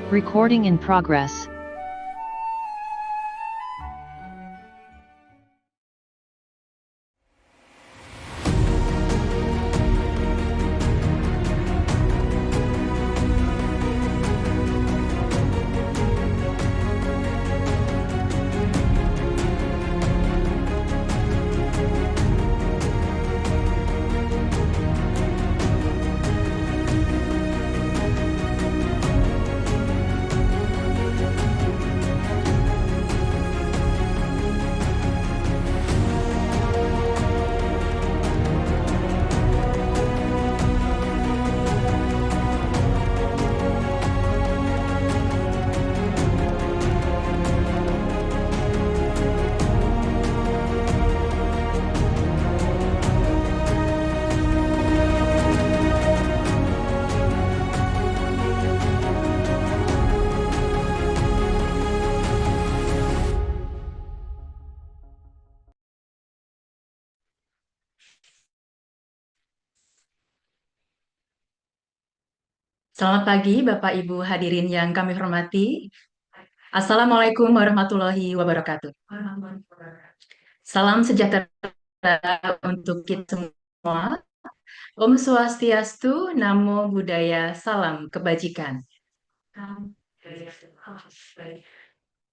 Recording in progress. Selamat pagi, Bapak Ibu hadirin yang kami hormati. Assalamualaikum warahmatullahi wabarakatuh. Salam sejahtera untuk kita semua. Om Swastiastu, Namo Buddhaya, Salam Kebajikan.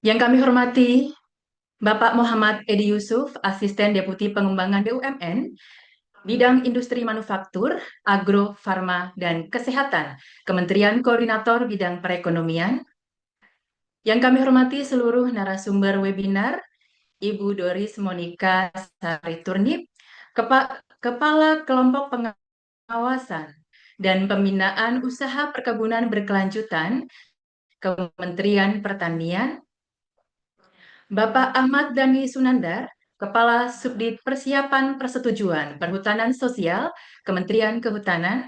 Yang kami hormati, Bapak Muhammad Edi Yusuf, Asisten Deputi Pengembangan BUMN, Bidang Industri Manufaktur, Agro, Farma, dan Kesehatan, Kementerian Koordinator Bidang Perekonomian. Yang kami hormati seluruh narasumber webinar, Ibu Doris Monika Sariturnip, Kepala Kelompok Pengawasan dan Pembinaan Usaha Perkebunan Berkelanjutan, Kementerian Pertanian, Bapak Ahmad Dhani Sunandar, Kepala Subdit Persiapan Persetujuan Perhutanan Sosial, Kementerian Kehutanan,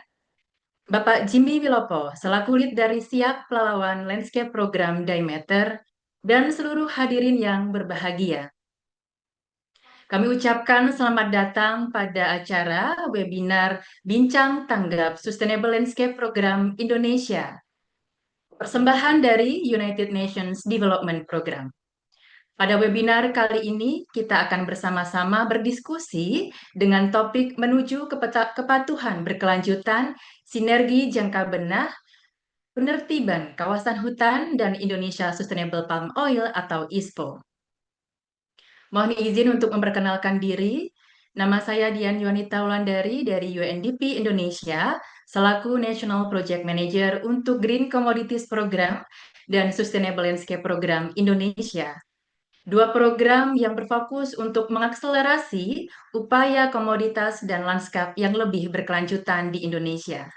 Bapak Jimmy Wilopo, selaku lead dari Siap Pelalawan Landscape Program Diameter, dan seluruh hadirin yang berbahagia. Kami ucapkan selamat datang pada acara webinar Bincang Tanggap Sustainable Landscape Program Indonesia, persembahan dari United Nations Development Program. Pada webinar kali ini, kita akan bersama-sama berdiskusi dengan topik menuju kepatuhan berkelanjutan, sinergi jangka benah, penertiban kawasan hutan, dan Indonesia Sustainable Palm Oil atau ISPO. Mohon izin untuk memperkenalkan diri. Nama saya Dian Yuanita Wulandari dari UNDP Indonesia, selaku National Project Manager untuk Green Commodities Program dan Sustainable Landscape Program Indonesia. Dua program yang berfokus untuk mengakselerasi upaya komoditas dan lanskap yang lebih berkelanjutan di Indonesia.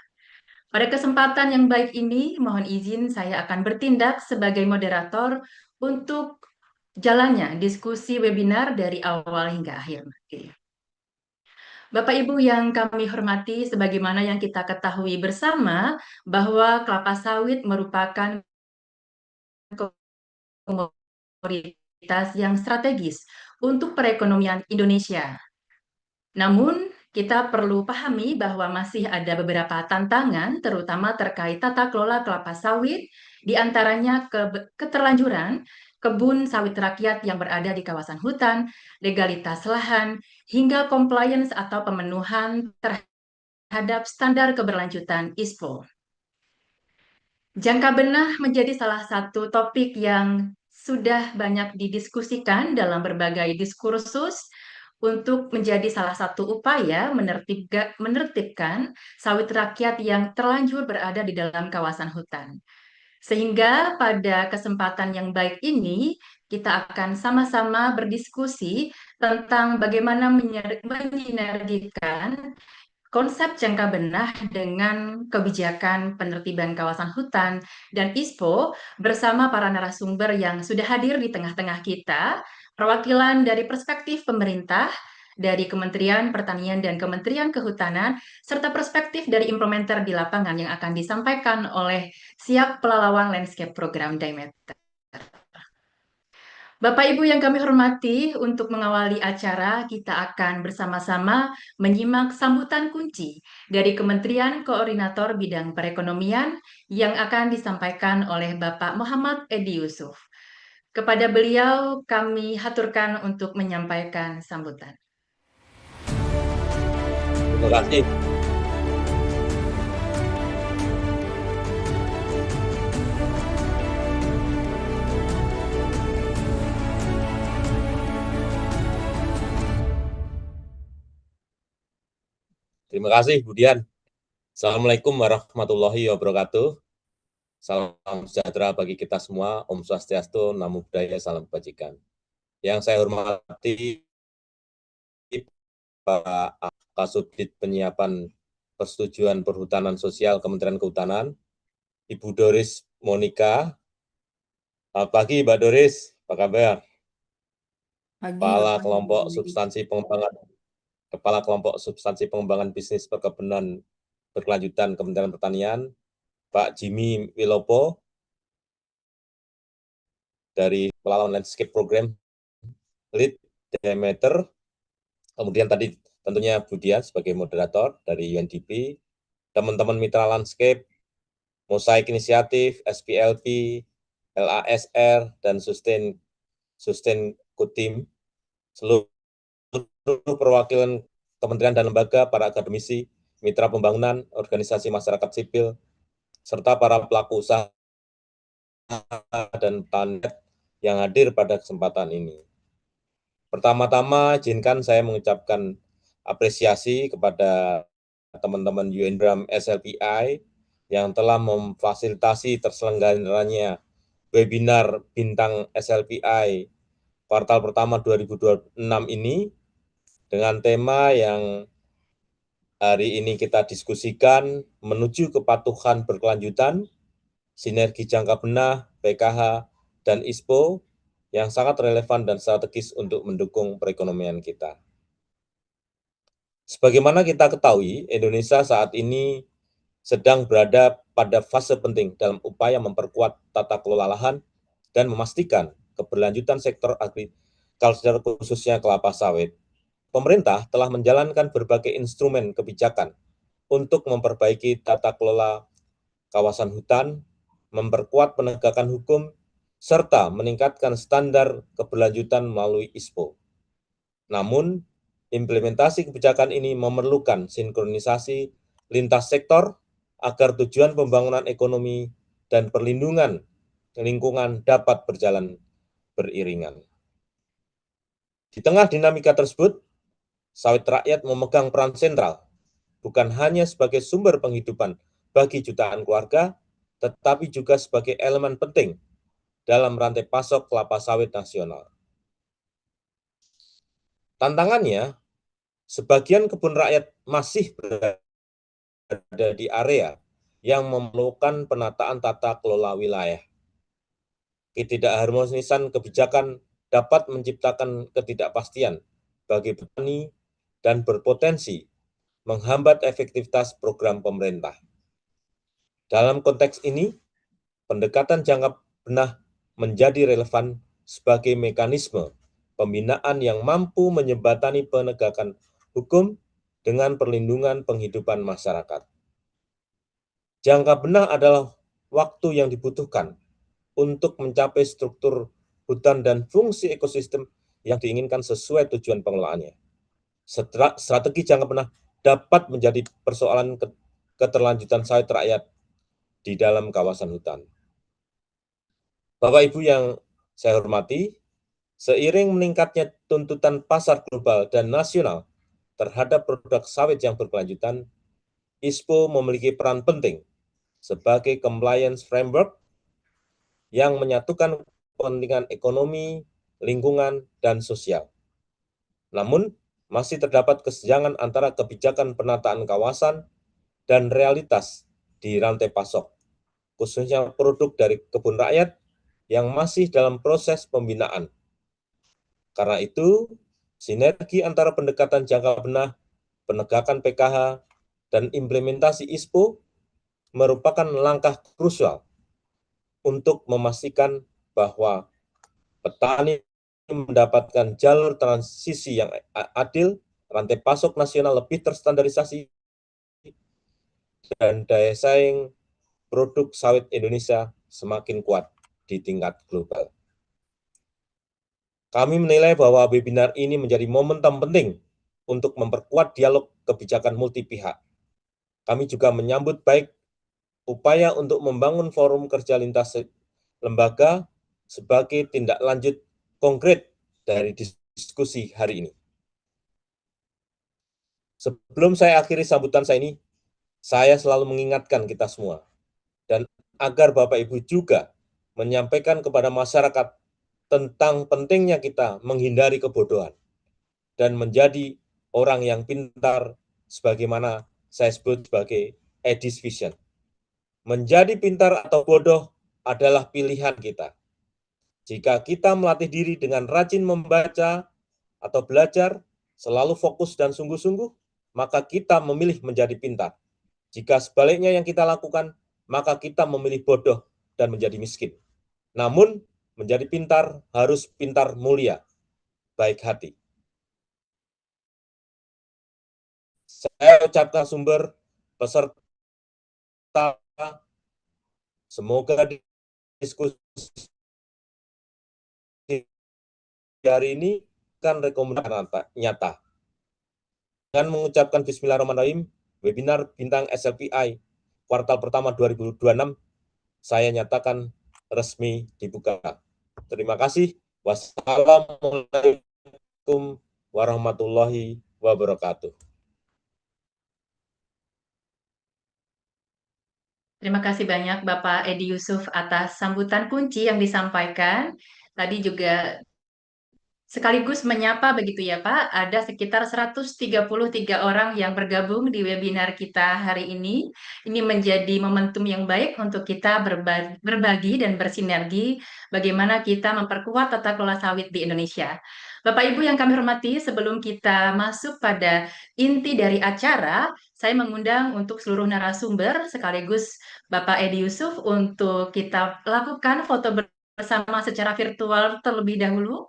Pada kesempatan yang baik ini, mohon izin saya akan bertindak sebagai moderator untuk jalannya diskusi webinar dari awal hingga akhir. Bapak Ibu yang kami hormati, sebagaimana yang kita ketahui bersama bahwa kelapa sawit merupakan komoditas yang strategis untuk perekonomian Indonesia. Namun, kita perlu pahami bahwa masih ada beberapa tantangan, terutama terkait tata kelola kelapa sawit, di antaranya keterlanjuran kebun sawit rakyat yang berada di kawasan hutan, legalitas lahan, hingga compliance atau pemenuhan terhadap standar keberlanjutan ISPO. Jangka benah menjadi salah satu topik yang sudah banyak didiskusikan dalam berbagai diskursus untuk menjadi salah satu upaya menertibkan sawit rakyat yang terlanjur berada di dalam kawasan hutan. Sehingga pada kesempatan yang baik ini, kita akan sama-sama berdiskusi tentang bagaimana menyinergikan konsep jangka benah dengan kebijakan penertiban kawasan hutan dan ISPO bersama para narasumber yang sudah hadir di tengah-tengah kita, perwakilan dari perspektif pemerintah, dari Kementerian Pertanian dan Kementerian Kehutanan, serta perspektif dari implementer di lapangan yang akan disampaikan oleh Siap Pelalawan Landscape Program Diameter. Bapak Ibu yang kami hormati, untuk mengawali acara, kita akan bersama-sama menyimak sambutan kunci dari Kementerian Koordinator Bidang Perekonomian yang akan disampaikan oleh Bapak Muhammad Edi Yusuf. Kepada beliau, kami haturkan untuk menyampaikan sambutan. Terima kasih. Terima kasih, Bu Dian. Assalamualaikum warahmatullahi wabarakatuh. Salam sejahtera bagi kita semua. Om Swastiastu, Namo Buddhaya, Salam Kebajikan. Yang saya hormati Pak Kasubdit Penyiapan Persetujuan Perhutanan Sosial Kementerian Kehutanan, Ibu Doris Monika. Selamat pagi, Mbak Doris. Apa kabar? Pagi, Kepala Bapak. Kelompok Substansi Pengembangan Kepala Kelompok Substansi Pengembangan Bisnis Perkebunan Berkelanjutan Kementerian Pertanian, Pak Jimmy Wilopo, dari Pelawan Landscape Program Lead Demeter, kemudian tadi tentunya Bu Dian sebagai moderator dari UNDP, teman-teman mitra landscape, Mosaik Inisiatif, SPLP, LASR, dan Sustain Kutim, seluruh perwakilan kementerian dan lembaga, para akademisi, mitra pembangunan, organisasi masyarakat sipil, serta para pelaku usaha dan tandat yang hadir pada kesempatan ini. Pertama-tama, izinkan saya mengucapkan apresiasi kepada teman-teman UNDRAM SLPI yang telah memfasilitasi terselenggaranya webinar Bintang SLPI kuartal pertama 2026 ini dengan tema yang hari ini kita diskusikan, menuju kepatuhan berkelanjutan, sinergi jangka benah, PKH, dan ISPO yang sangat relevan dan strategis untuk mendukung perekonomian kita. Sebagaimana kita ketahui, Indonesia saat ini sedang berada pada fase penting dalam upaya memperkuat tata kelola lahan dan memastikan keberlanjutan sektor agrikultur khususnya kelapa sawit. Pemerintah telah menjalankan berbagai instrumen kebijakan untuk memperbaiki tata kelola kawasan hutan, memperkuat penegakan hukum, serta meningkatkan standar keberlanjutan melalui ISPO. Namun, implementasi kebijakan ini memerlukan sinkronisasi lintas sektor agar tujuan pembangunan ekonomi dan perlindungan lingkungan dapat berjalan beriringan. Di tengah dinamika tersebut, sawit rakyat memegang peran sentral, bukan hanya sebagai sumber penghidupan bagi jutaan keluarga, tetapi juga sebagai elemen penting dalam rantai pasok kelapa sawit nasional. Tantangannya, sebagian kebun rakyat masih berada di area yang memerlukan penataan tata kelola wilayah. Ketidakharmonisan kebijakan dapat menciptakan ketidakpastian bagi petani dan berpotensi menghambat efektivitas program pemerintah. Dalam konteks ini, pendekatan jangka benah menjadi relevan sebagai mekanisme pembinaan yang mampu menjembatani penegakan hukum dengan perlindungan penghidupan masyarakat. Jangka benah adalah waktu yang dibutuhkan untuk mencapai struktur hutan dan fungsi ekosistem yang diinginkan sesuai tujuan pengelolaannya. Strategi jangka benah dapat menjadi persoalan keterlanjutan sawit rakyat di dalam kawasan hutan. Bapak Ibu yang saya hormati, seiring meningkatnya tuntutan pasar global dan nasional terhadap produk sawit yang berkelanjutan, ISPO memiliki peran penting sebagai compliance framework yang menyatukan kepentingan ekonomi, lingkungan, dan sosial. Namun, masih terdapat kesenjangan antara kebijakan penataan kawasan dan realitas di rantai pasok, khususnya produk dari kebun rakyat yang masih dalam proses pembinaan. Karena itu, sinergi antara pendekatan jangka benah, penegakan PKH, dan implementasi ISPO merupakan langkah krusial untuk memastikan bahwa petani mendapatkan jalur transisi yang adil, rantai pasok nasional lebih terstandarisasi, dan daya saing produk sawit Indonesia semakin kuat di tingkat global. Kami menilai bahwa webinar ini menjadi momentum penting untuk memperkuat dialog kebijakan multi pihak. Kami juga menyambut baik upaya untuk membangun forum kerja lintas lembaga sebagai tindak lanjut konkret dari diskusi hari ini. Sebelum saya akhiri sambutan saya ini, saya selalu mengingatkan kita semua, dan agar Bapak Ibu juga menyampaikan kepada masyarakat tentang pentingnya kita menghindari kebodohan dan menjadi orang yang pintar, sebagaimana saya sebut sebagai Edis Vision. Menjadi pintar atau bodoh adalah pilihan kita. Jika kita melatih diri dengan rajin membaca atau belajar, selalu fokus dan sungguh-sungguh, maka kita memilih menjadi pintar. Jika sebaliknya yang kita lakukan, maka kita memilih bodoh dan menjadi miskin. Namun, menjadi pintar harus pintar mulia, baik hati. Saya ucapkan sumber peserta, semoga diskusi hari ini kan rekomendasi nyata. Dengan mengucapkan Bismillahirrahmanirrahim, webinar Bintang SLPI kuartal pertama 2026, saya nyatakan resmi dibuka. Terima kasih. Wassalamualaikum warahmatullahi wabarakatuh. Terima kasih banyak Bapak Edi Yusuf atas sambutan kunci yang disampaikan. Tadi juga sekaligus menyapa begitu ya Pak, ada sekitar 133 orang yang bergabung di webinar kita hari ini. Ini menjadi momentum yang baik untuk kita berbagi dan bersinergi bagaimana kita memperkuat tata kelola sawit di Indonesia. Bapak Ibu yang kami hormati, sebelum kita masuk pada inti dari acara, saya mengundang untuk seluruh narasumber sekaligus Bapak Edi Yusuf untuk kita lakukan foto bersama secara virtual terlebih dahulu.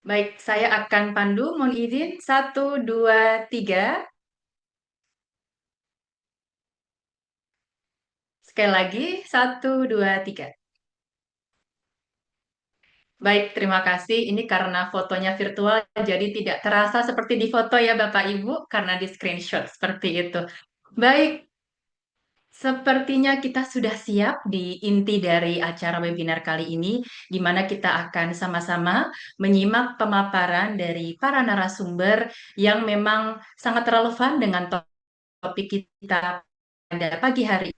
Baik, saya akan pandu. Mohon izin. 1, 2, 3. Sekali lagi. 1, 2, 3. Baik, terima kasih. Ini karena fotonya virtual, jadi tidak terasa seperti di foto ya Bapak Ibu, karena di screenshot seperti itu. Baik, sepertinya kita sudah siap di inti dari acara webinar kali ini, di mana kita akan sama-sama menyimak pemaparan dari para narasumber yang memang sangat relevan dengan topik kita pada pagi hari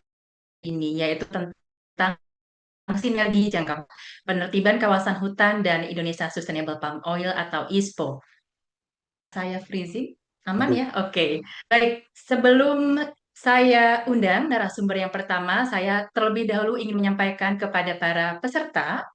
ini, yaitu tentang sinergi jangka penertiban kawasan hutan dan Indonesia Sustainable Palm Oil atau ISPO. Saya freezing, aman ya? Oke. Baik, sebelum saya undang narasumber yang pertama, saya terlebih dahulu ingin menyampaikan kepada para peserta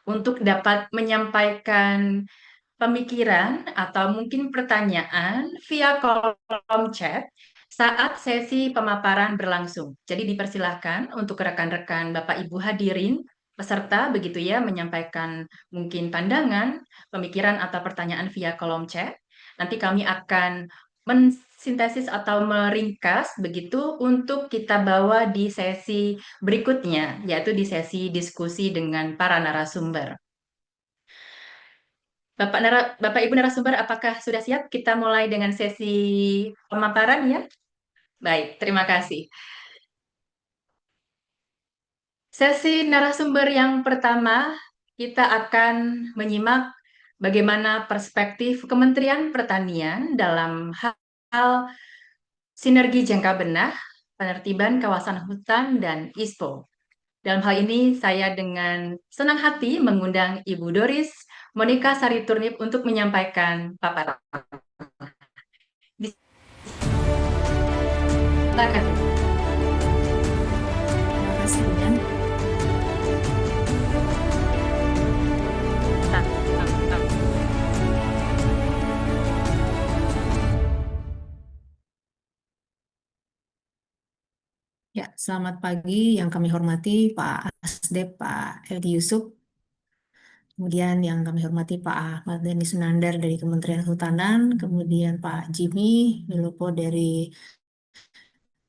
untuk dapat menyampaikan pemikiran atau mungkin pertanyaan via kolom chat saat sesi pemaparan berlangsung. Jadi dipersilahkan untuk rekan-rekan Bapak Ibu hadirin peserta begitu ya menyampaikan mungkin pandangan, pemikiran atau pertanyaan via kolom chat. Nanti kami akan mensintesis atau meringkas begitu untuk kita bawa di sesi berikutnya, yaitu di sesi diskusi dengan para narasumber. Bapak Ibu narasumber, apakah sudah siap kita mulai dengan sesi pemaparan ya? Baik, terima kasih. Sesi narasumber yang pertama, kita akan menyimak bagaimana perspektif Kementerian Pertanian dalam hal sinergi jangka benah, penertiban kawasan hutan, dan ISPO. Dalam hal ini, saya dengan senang hati mengundang Ibu Doris Monika Sariturnip untuk menyampaikan paparan. Silakan. Terima kasih, Bunda. Ya, Ya, selamat pagi yang kami hormati Pak Asdep, Pak Edi Yusuf, kemudian yang kami hormati Pak Ahmad Dhani Sunandar dari Kementerian Kehutanan, kemudian Pak Jimmy Wilopo dari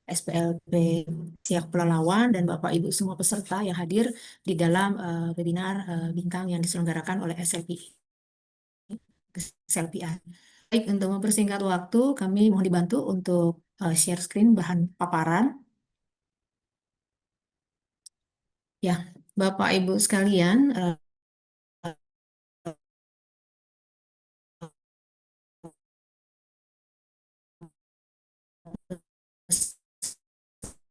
SPLP Siak Pelalawan, dan Bapak Ibu semua peserta yang hadir di dalam webinar bintang yang diselenggarakan oleh SLPI. Baik, untuk mempersingkat waktu, kami mohon dibantu untuk share screen bahan paparan. Ya, Bapak Ibu sekalian,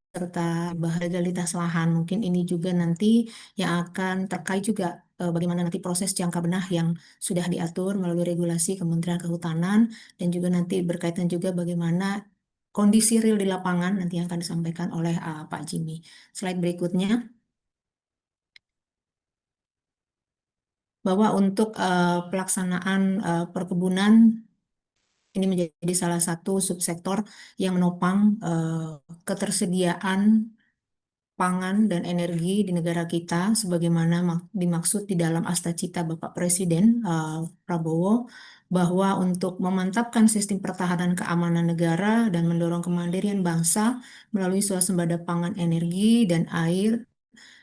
serta legalitas lahan. Mungkin ini juga nanti yang akan terkait juga bagaimana nanti proses jangka benah yang sudah diatur melalui regulasi Kementerian Kehutanan, dan juga nanti berkaitan juga bagaimana kondisi real di lapangan nanti yang akan disampaikan oleh Pak Jimmy. Slide berikutnya. Bahwa untuk pelaksanaan perkebunan ini menjadi salah satu subsektor yang menopang ketersediaan pangan dan energi di negara kita sebagaimana dimaksud di dalam Astacita Bapak Presiden Prabowo, bahwa untuk memantapkan sistem pertahanan keamanan negara dan mendorong kemandirian bangsa melalui swasembada pangan, energi dan air,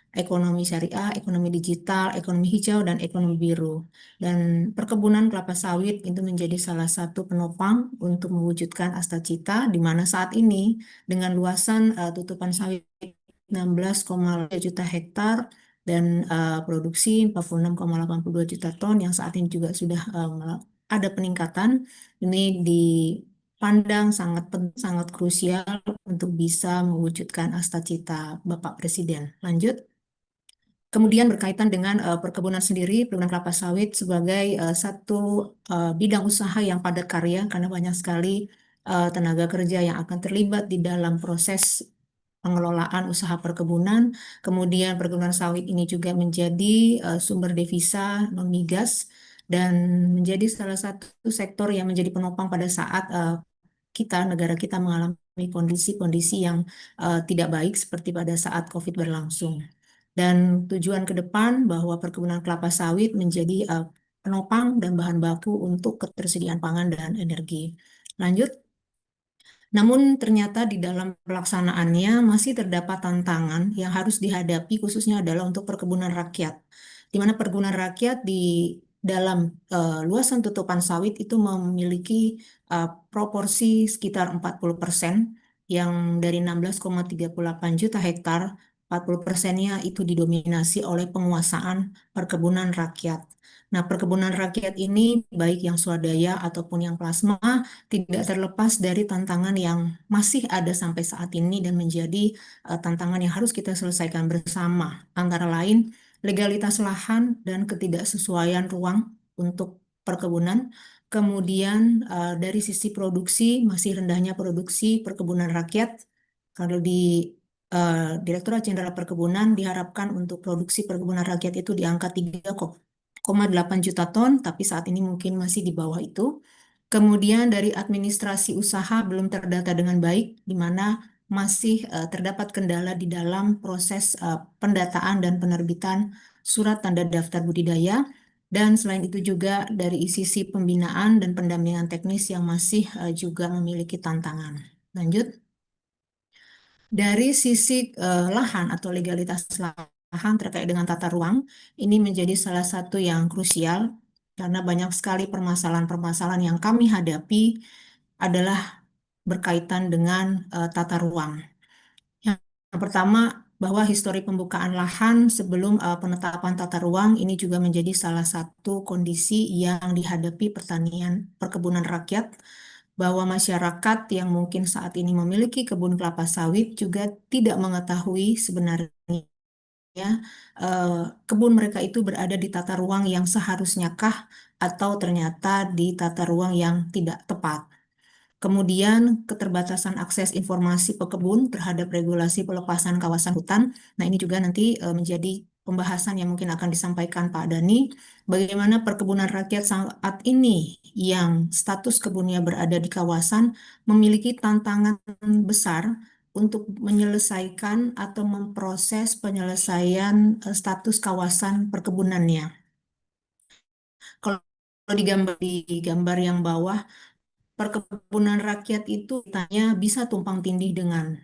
ekonomi syariah, ekonomi digital, ekonomi hijau, dan ekonomi biru. Dan perkebunan kelapa sawit itu menjadi salah satu penopang untuk mewujudkan Astacita, di mana saat ini dengan luasan tutupan sawit 16,2 juta hektar dan produksi 46,82 juta ton yang saat ini juga sudah ada peningkatan. Ini dipandang sangat krusial untuk bisa mewujudkan Astacita Bapak Presiden. Lanjut. Kemudian berkaitan dengan perkebunan sendiri, perkebunan kelapa sawit sebagai satu bidang usaha yang padat karya karena banyak sekali tenaga kerja yang akan terlibat di dalam proses pengelolaan usaha perkebunan. Kemudian perkebunan sawit ini juga menjadi sumber devisa non-migas dan menjadi salah satu sektor yang menjadi penopang pada saat negara kita mengalami kondisi-kondisi yang tidak baik seperti pada saat COVID berlangsung. Dan tujuan ke depan bahwa perkebunan kelapa sawit menjadi penopang dan bahan baku untuk ketersediaan pangan dan energi. Lanjut. Namun ternyata di dalam pelaksanaannya masih terdapat tantangan yang harus dihadapi, khususnya adalah untuk perkebunan rakyat. Di mana perkebunan rakyat di dalam luasan tutupan sawit itu memiliki proporsi sekitar 40%, yang dari 16,38 juta hektar, 40%-nya itu didominasi oleh penguasaan perkebunan rakyat. Nah, perkebunan rakyat ini baik yang swadaya ataupun yang plasma tidak terlepas dari tantangan yang masih ada sampai saat ini dan menjadi tantangan yang harus kita selesaikan bersama. Antara lain, legalitas lahan dan ketidaksesuaian ruang untuk perkebunan. Kemudian dari sisi produksi, masih rendahnya produksi perkebunan rakyat. Kalau di Direktorat Jenderal Perkebunan diharapkan untuk produksi perkebunan rakyat itu di angka 3,8 juta ton, tapi saat ini mungkin masih di bawah itu. Kemudian dari administrasi usaha belum terdata dengan baik, di mana masih terdapat kendala di dalam proses pendataan dan penerbitan surat tanda daftar budidaya. Dan selain itu juga dari sisi pembinaan dan pendampingan teknis yang masih juga memiliki tantangan. Lanjut. Dari sisi lahan atau legalitas lahan terkait dengan tata ruang, ini menjadi salah satu yang krusial karena banyak sekali permasalahan-permasalahan yang kami hadapi adalah berkaitan dengan tata ruang. Yang pertama, bahwa histori pembukaan lahan sebelum penetapan tata ruang ini juga menjadi salah satu kondisi yang dihadapi perkebunan rakyat, bahwa masyarakat yang mungkin saat ini memiliki kebun kelapa sawit juga tidak mengetahui sebenarnya kebun mereka itu berada di tata ruang yang seharusnya kah atau ternyata di tata ruang yang tidak tepat. Kemudian keterbatasan akses informasi pekebun terhadap regulasi pelepasan kawasan hutan. Nah, ini juga nanti menjadi pembahasan yang mungkin akan disampaikan Pak Dhani. Bagaimana perkebunan rakyat saat ini yang status kebunnya berada di kawasan memiliki tantangan besar untuk menyelesaikan atau memproses penyelesaian status kawasan perkebunannya. Kalau di gambar yang bawah, perkebunan rakyat itu tanya bisa tumpang tindih dengan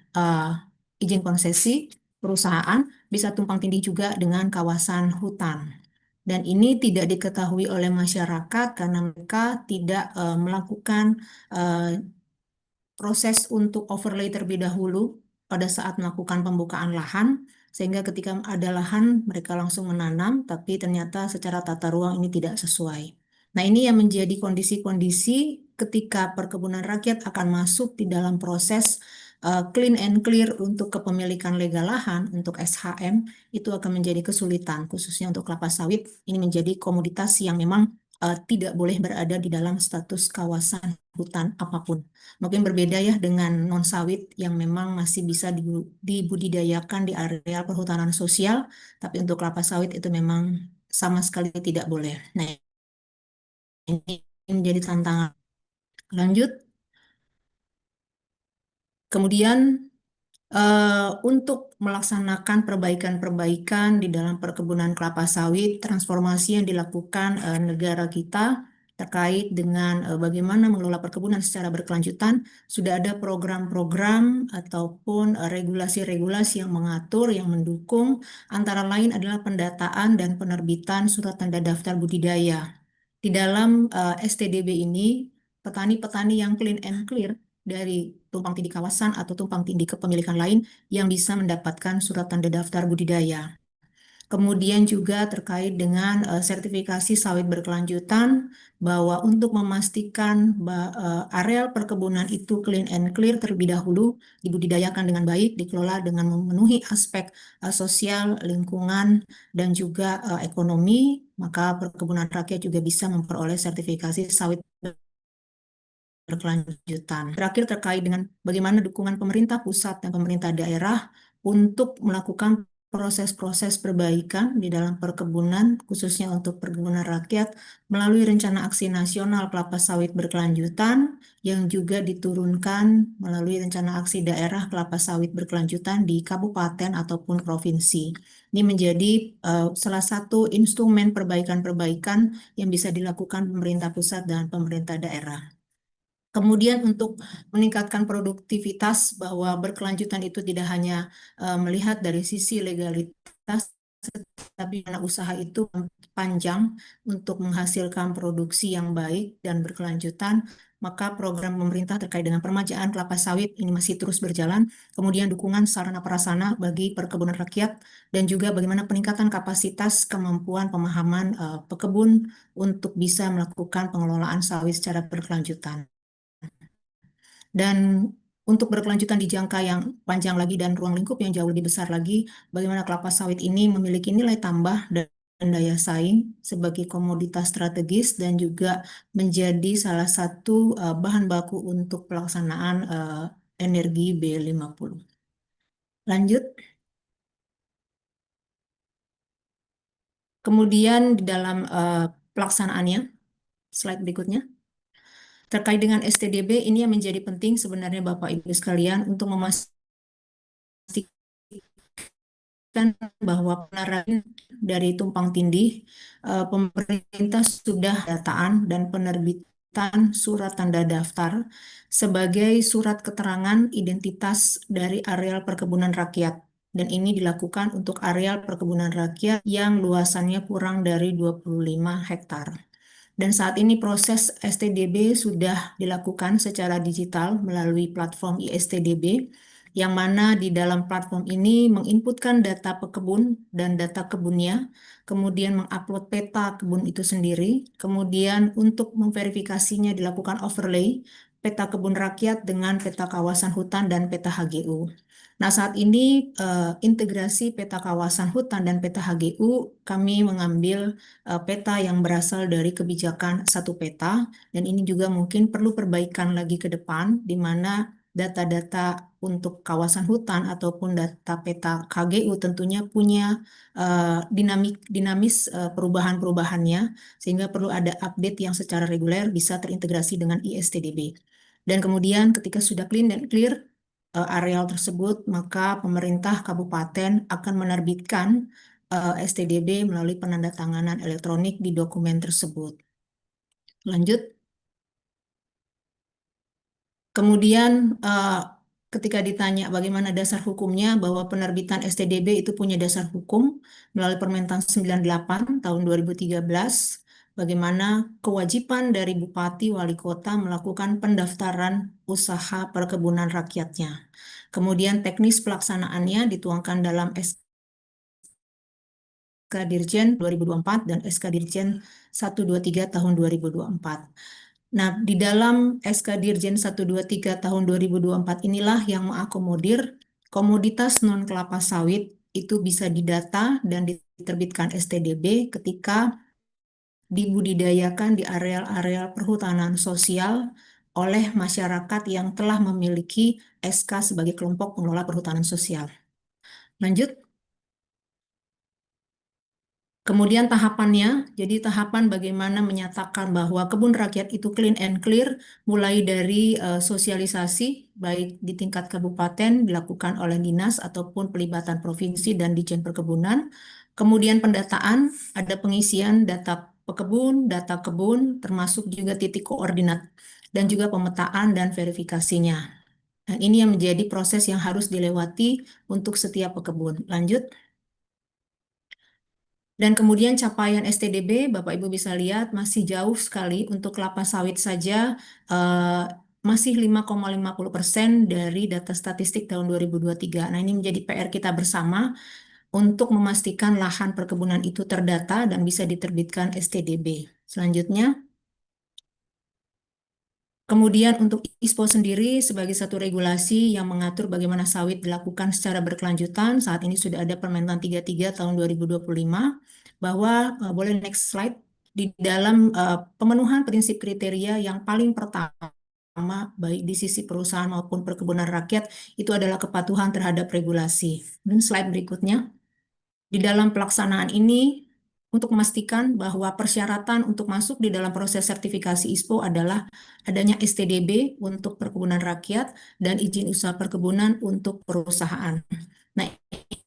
izin konsesi perusahaan, bisa tumpang tindih juga dengan kawasan hutan. Dan ini tidak diketahui oleh masyarakat karena mereka tidak melakukan proses untuk overlay terlebih dahulu pada saat melakukan pembukaan lahan, sehingga ketika ada lahan mereka langsung menanam, tapi ternyata secara tata ruang ini tidak sesuai. Nah, ini yang menjadi kondisi-kondisi ketika perkebunan rakyat akan masuk di dalam proses clean and clear untuk kepemilikan legal lahan, untuk SHM, itu akan menjadi kesulitan, khususnya untuk kelapa sawit. Ini menjadi komoditas yang memang tidak boleh berada di dalam status kawasan hutan apapun. Mungkin berbeda ya dengan non sawit yang memang masih bisa dibudidayakan di area perhutanan sosial, tapi untuk kelapa sawit itu memang sama sekali tidak boleh. Nah, ini menjadi tantangan. Lanjut. Kemudian untuk melaksanakan perbaikan-perbaikan di dalam perkebunan kelapa sawit, transformasi yang dilakukan negara kita terkait dengan bagaimana mengelola perkebunan secara berkelanjutan, sudah ada program-program ataupun regulasi-regulasi yang mengatur, yang mendukung, antara lain adalah pendataan dan penerbitan surat tanda daftar budidaya. Di dalam STDB ini, petani-petani yang clean and clear dari tumpang tindih kawasan atau tumpang tindih kepemilikan lain yang bisa mendapatkan surat tanda daftar budidaya. Kemudian juga terkait dengan sertifikasi sawit berkelanjutan, bahwa untuk memastikan areal perkebunan itu clean and clear terlebih dahulu, dibudidayakan dengan baik, dikelola dengan memenuhi aspek sosial, lingkungan, dan juga ekonomi, maka perkebunan rakyat juga bisa memperoleh sertifikasi sawit berkelanjutan. Terakhir terkait dengan bagaimana dukungan pemerintah pusat dan pemerintah daerah untuk melakukan proses-proses perbaikan di dalam perkebunan, khususnya untuk perkebunan rakyat, melalui rencana aksi nasional kelapa sawit berkelanjutan yang juga diturunkan melalui rencana aksi daerah kelapa sawit berkelanjutan di kabupaten ataupun provinsi. Ini menjadi salah satu instrumen perbaikan-perbaikan yang bisa dilakukan pemerintah pusat dan pemerintah daerah. Kemudian untuk meningkatkan produktivitas, bahwa berkelanjutan itu tidak hanya melihat dari sisi legalitas, tetapi karena usaha itu panjang untuk menghasilkan produksi yang baik dan berkelanjutan, maka program pemerintah terkait dengan permajaan kelapa sawit ini masih terus berjalan. Kemudian dukungan sarana prasarana bagi perkebunan rakyat, dan juga bagaimana peningkatan kapasitas kemampuan pemahaman pekebun untuk bisa melakukan pengelolaan sawit secara berkelanjutan. Dan untuk berkelanjutan di jangka yang panjang lagi dan ruang lingkup yang jauh lebih besar lagi, bagaimana kelapa sawit ini memiliki nilai tambah dan daya saing sebagai komoditas strategis dan juga menjadi salah satu bahan baku untuk pelaksanaan energi B50. Lanjut. Kemudian di dalam pelaksanaannya, slide berikutnya. Terkait dengan STDB, ini yang menjadi penting sebenarnya Bapak Ibu sekalian untuk memastikan bahwa penerapan dari tumpang tindih, pemerintah sudah dataan dan penerbitan surat tanda daftar sebagai surat keterangan identitas dari areal perkebunan rakyat. Dan ini dilakukan untuk areal perkebunan rakyat yang luasannya kurang dari 25 hektar. Dan saat ini proses STDB sudah dilakukan secara digital melalui platform ISTDB, yang mana di dalam platform ini menginputkan data pekebun dan data kebunnya, kemudian mengupload peta kebun itu sendiri, kemudian untuk memverifikasinya dilakukan overlay peta kebun rakyat dengan peta kawasan hutan dan peta HGU. Nah, saat ini integrasi peta kawasan hutan dan peta HGU, kami mengambil peta yang berasal dari kebijakan satu peta, dan ini juga mungkin perlu perbaikan lagi ke depan, di mana data-data untuk kawasan hutan ataupun data peta KGU tentunya punya dinamis perubahan-perubahannya, sehingga perlu ada update yang secara reguler bisa terintegrasi dengan ISTDB. Dan kemudian ketika sudah clean dan clear, areal tersebut, maka pemerintah kabupaten akan menerbitkan STDB melalui penandatanganan elektronik di dokumen tersebut. Lanjut. Kemudian ketika ditanya bagaimana dasar hukumnya, bahwa penerbitan STDB itu punya dasar hukum melalui Permentan 98 tahun 2013, bagaimana kewajiban dari Bupati Wali Kota melakukan pendaftaran usaha perkebunan rakyatnya. Kemudian teknis pelaksanaannya dituangkan dalam SK Dirjen 2024 dan SK Dirjen 123 tahun 2024. Nah, di dalam SK Dirjen 123 tahun 2024 inilah yang mengakomodir komoditas non-kelapa sawit itu bisa didata dan diterbitkan STDB ketika dibudidayakan di areal-areal perhutanan sosial oleh masyarakat yang telah memiliki SK sebagai kelompok pengelola perhutanan sosial. Lanjut. Kemudian tahapannya, jadi tahapan bagaimana menyatakan bahwa kebun rakyat itu clean and clear, mulai dari sosialisasi, baik di tingkat kabupaten dilakukan oleh dinas ataupun pelibatan provinsi dan Ditjen Perkebunan. Kemudian pendataan, ada pengisian data pekebun, data kebun, termasuk juga titik koordinat, dan juga pemetaan dan verifikasinya. Dan ini yang menjadi proses yang harus dilewati untuk setiap pekebun. Lanjut. Dan kemudian capaian STDB, Bapak Ibu bisa lihat masih jauh sekali untuk kelapa sawit saja, masih 5,50% dari data statistik tahun 2023. Nah, ini menjadi PR kita bersama untuk memastikan lahan perkebunan itu terdata dan bisa diterbitkan STDB. Selanjutnya, kemudian untuk ISPO sendiri sebagai satu regulasi yang mengatur bagaimana sawit dilakukan secara berkelanjutan, saat ini sudah ada Permentan 33 tahun 2025, bahwa boleh next slide, di dalam pemenuhan prinsip kriteria yang paling pertama, baik di sisi perusahaan maupun perkebunan rakyat, itu adalah kepatuhan terhadap regulasi. Dan slide berikutnya, di dalam pelaksanaan ini, untuk memastikan bahwa persyaratan untuk masuk di dalam proses sertifikasi ISPO adalah adanya STDB untuk perkebunan rakyat dan izin usaha perkebunan untuk perusahaan. Nah,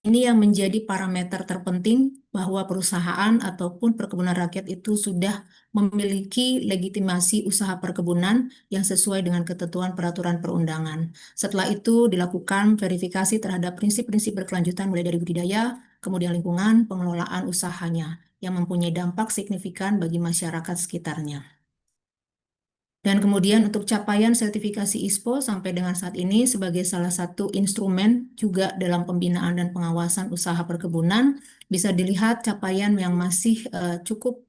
ini yang menjadi parameter terpenting bahwa perusahaan ataupun perkebunan rakyat itu sudah memiliki legitimasi usaha perkebunan yang sesuai dengan ketentuan peraturan perundangan. Setelah itu dilakukan verifikasi terhadap prinsip-prinsip berkelanjutan mulai dari budidaya, kemudian lingkungan, pengelolaan usahanya yang mempunyai dampak signifikan bagi masyarakat sekitarnya. Dan kemudian untuk capaian sertifikasi ISPO sampai dengan saat ini sebagai salah satu instrumen juga dalam pembinaan dan pengawasan usaha perkebunan, bisa dilihat capaian yang masih cukup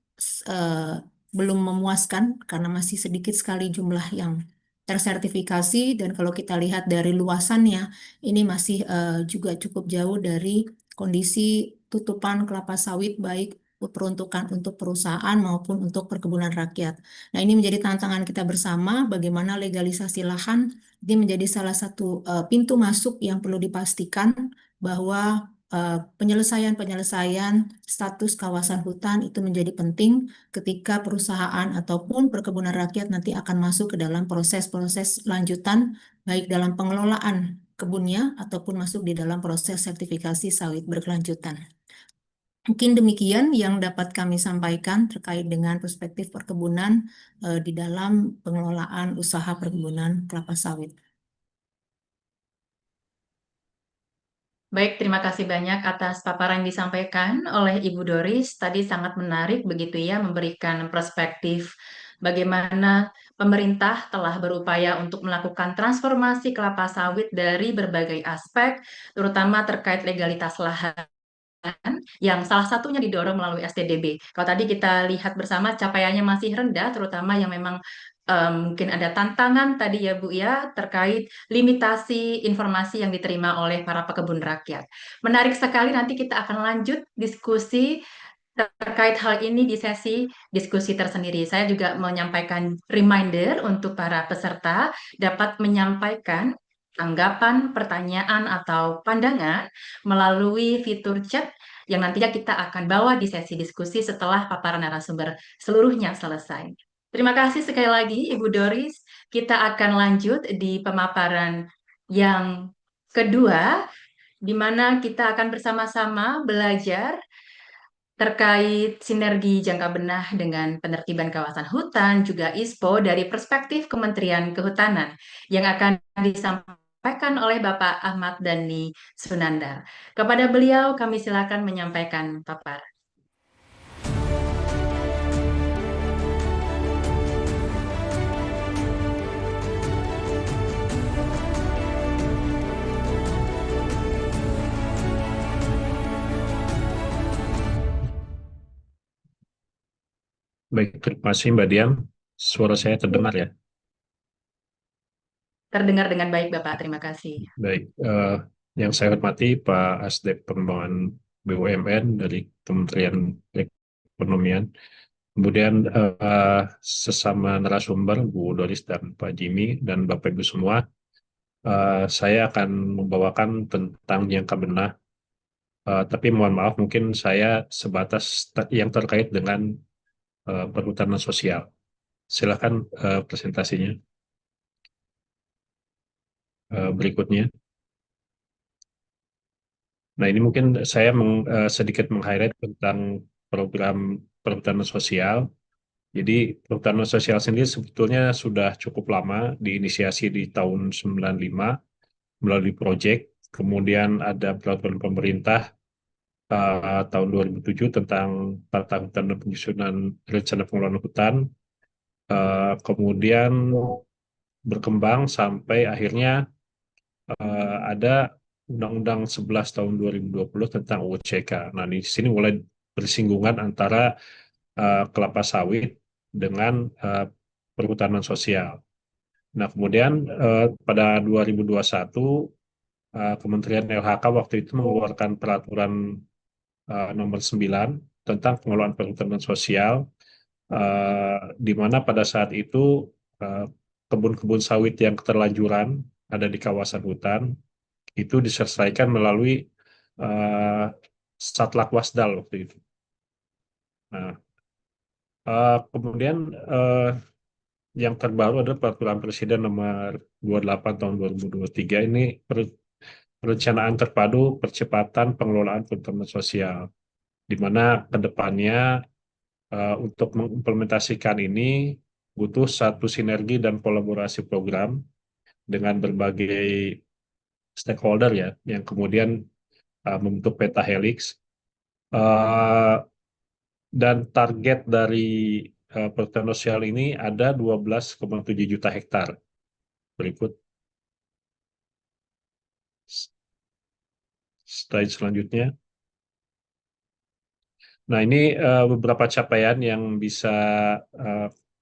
belum memuaskan karena masih sedikit sekali jumlah yang tersertifikasi, dan kalau kita lihat dari luasannya ini masih juga cukup jauh dari kondisi tutupan kelapa sawit baik peruntukan untuk perusahaan maupun untuk perkebunan rakyat. Nah, ini menjadi tantangan kita bersama, bagaimana legalisasi lahan ini menjadi salah satu pintu masuk yang perlu dipastikan bahwa penyelesaian status kawasan hutan itu menjadi penting ketika perusahaan ataupun perkebunan rakyat nanti akan masuk ke dalam proses-proses lanjutan, baik dalam pengelolaan kebunnya ataupun masuk di dalam proses sertifikasi sawit berkelanjutan. Mungkin demikian yang dapat kami sampaikan terkait dengan perspektif perkebunan di dalam pengelolaan usaha perkebunan kelapa sawit. Baik, terima kasih banyak atas paparan yang disampaikan oleh Ibu Doris. Tadi sangat menarik begitu ya, memberikan perspektif bagaimana pemerintah telah berupaya untuk melakukan transformasi kelapa sawit dari berbagai aspek, terutama terkait legalitas lahan, yang salah satunya didorong melalui STDB. Kalau tadi kita lihat bersama capaiannya masih rendah, terutama yang memang mungkin ada tantangan tadi ya Bu ya, terkait limitasi informasi yang diterima oleh para pekebun rakyat. Menarik sekali, nanti kita akan lanjut diskusi terkait hal ini di sesi diskusi tersendiri. Saya juga menyampaikan reminder untuk para peserta dapat menyampaikan tanggapan, pertanyaan, atau pandangan melalui fitur chat yang nantinya kita akan bawa di sesi diskusi setelah paparan narasumber seluruhnya selesai. Terima kasih sekali lagi Ibu Doris. Kita akan lanjut di pemaparan Yang kedua, di mana kita akan bersama-sama belajar terkait sinergi jangka benah dengan penertiban kawasan hutan, juga ISPO dari perspektif Kementerian Kehutanan yang akan disampaikan oleh Bapak Ahmad Dhani Sunandar. Kepada beliau kami silakan menyampaikan paparan. Baik, terima kasih Mbak Dian. Suara saya terdengar ya? Terdengar dengan baik Bapak, terima kasih. Baik, yang saya hormati Pak Asdep Pengembangan BUMN dari Kementerian Perekonomian. Kemudian sesama narasumber Bu Doris dan Pak Jimmy dan Bapak Ibu semua, saya akan membawakan tentang jangka benah. Tapi mohon maaf, mungkin saya sebatas yang terkait dengan perhutanan sosial. Silakan presentasinya berikutnya. Nah, ini mungkin saya sedikit meng-highlight tentang program perhutanan sosial. Jadi, perhutanan sosial sendiri sebetulnya sudah cukup lama, diinisiasi di tahun 95 melalui proyek. Kemudian ada peraturan pemerintah tahun 2007 tentang tata hutan dan penyusunan rencana pengelolaan hutan. Kemudian berkembang sampai akhirnya ada Undang-Undang 11 tahun 2020 tentang UCK. Nah, di sini mulai bersinggungan antara kelapa sawit dengan perhutanan sosial. Nah, kemudian pada 2021 Kementerian LHK waktu itu mengeluarkan peraturan nomor 9 tentang pengelolaan perhutanan sosial, di mana pada saat itu kebun-kebun sawit yang keterlanjuran ada di kawasan hutan itu diselesaikan melalui Satlakwasdal waktu itu. Nah, kemudian yang terbaru adalah Peraturan Presiden nomor 28 tahun 2023. Ini perencanaan terpadu percepatan pengelolaan perhutanan sosial, di mana ke depannya untuk mengimplementasikan ini butuh satu sinergi dan kolaborasi program dengan berbagai stakeholder ya, yang kemudian membentuk peta helix. Dan target dari perhutanan sosial ini ada 12,7 juta hektar. Berikut slide selanjutnya. Nah, ini beberapa capaian yang bisa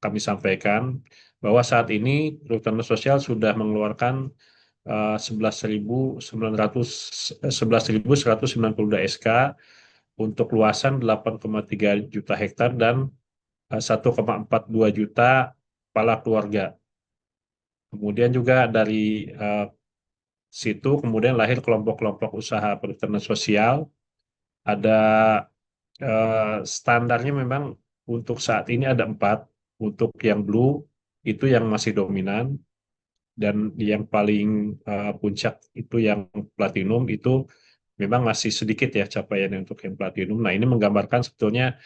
kami sampaikan, bahwa saat ini perhutanan sosial sudah mengeluarkan 11.192 SK untuk luasan 8,3 juta hektar dan 1,42 juta kepala keluarga. Kemudian juga dari situ kemudian lahir kelompok-kelompok usaha perhutanan sosial. Ada standarnya memang untuk saat ini ada 4. Untuk yang blue itu yang masih dominan, dan yang paling puncak itu yang platinum, itu memang masih sedikit ya capaiannya untuk yang platinum. Nah, ini menggambarkan sebetulnya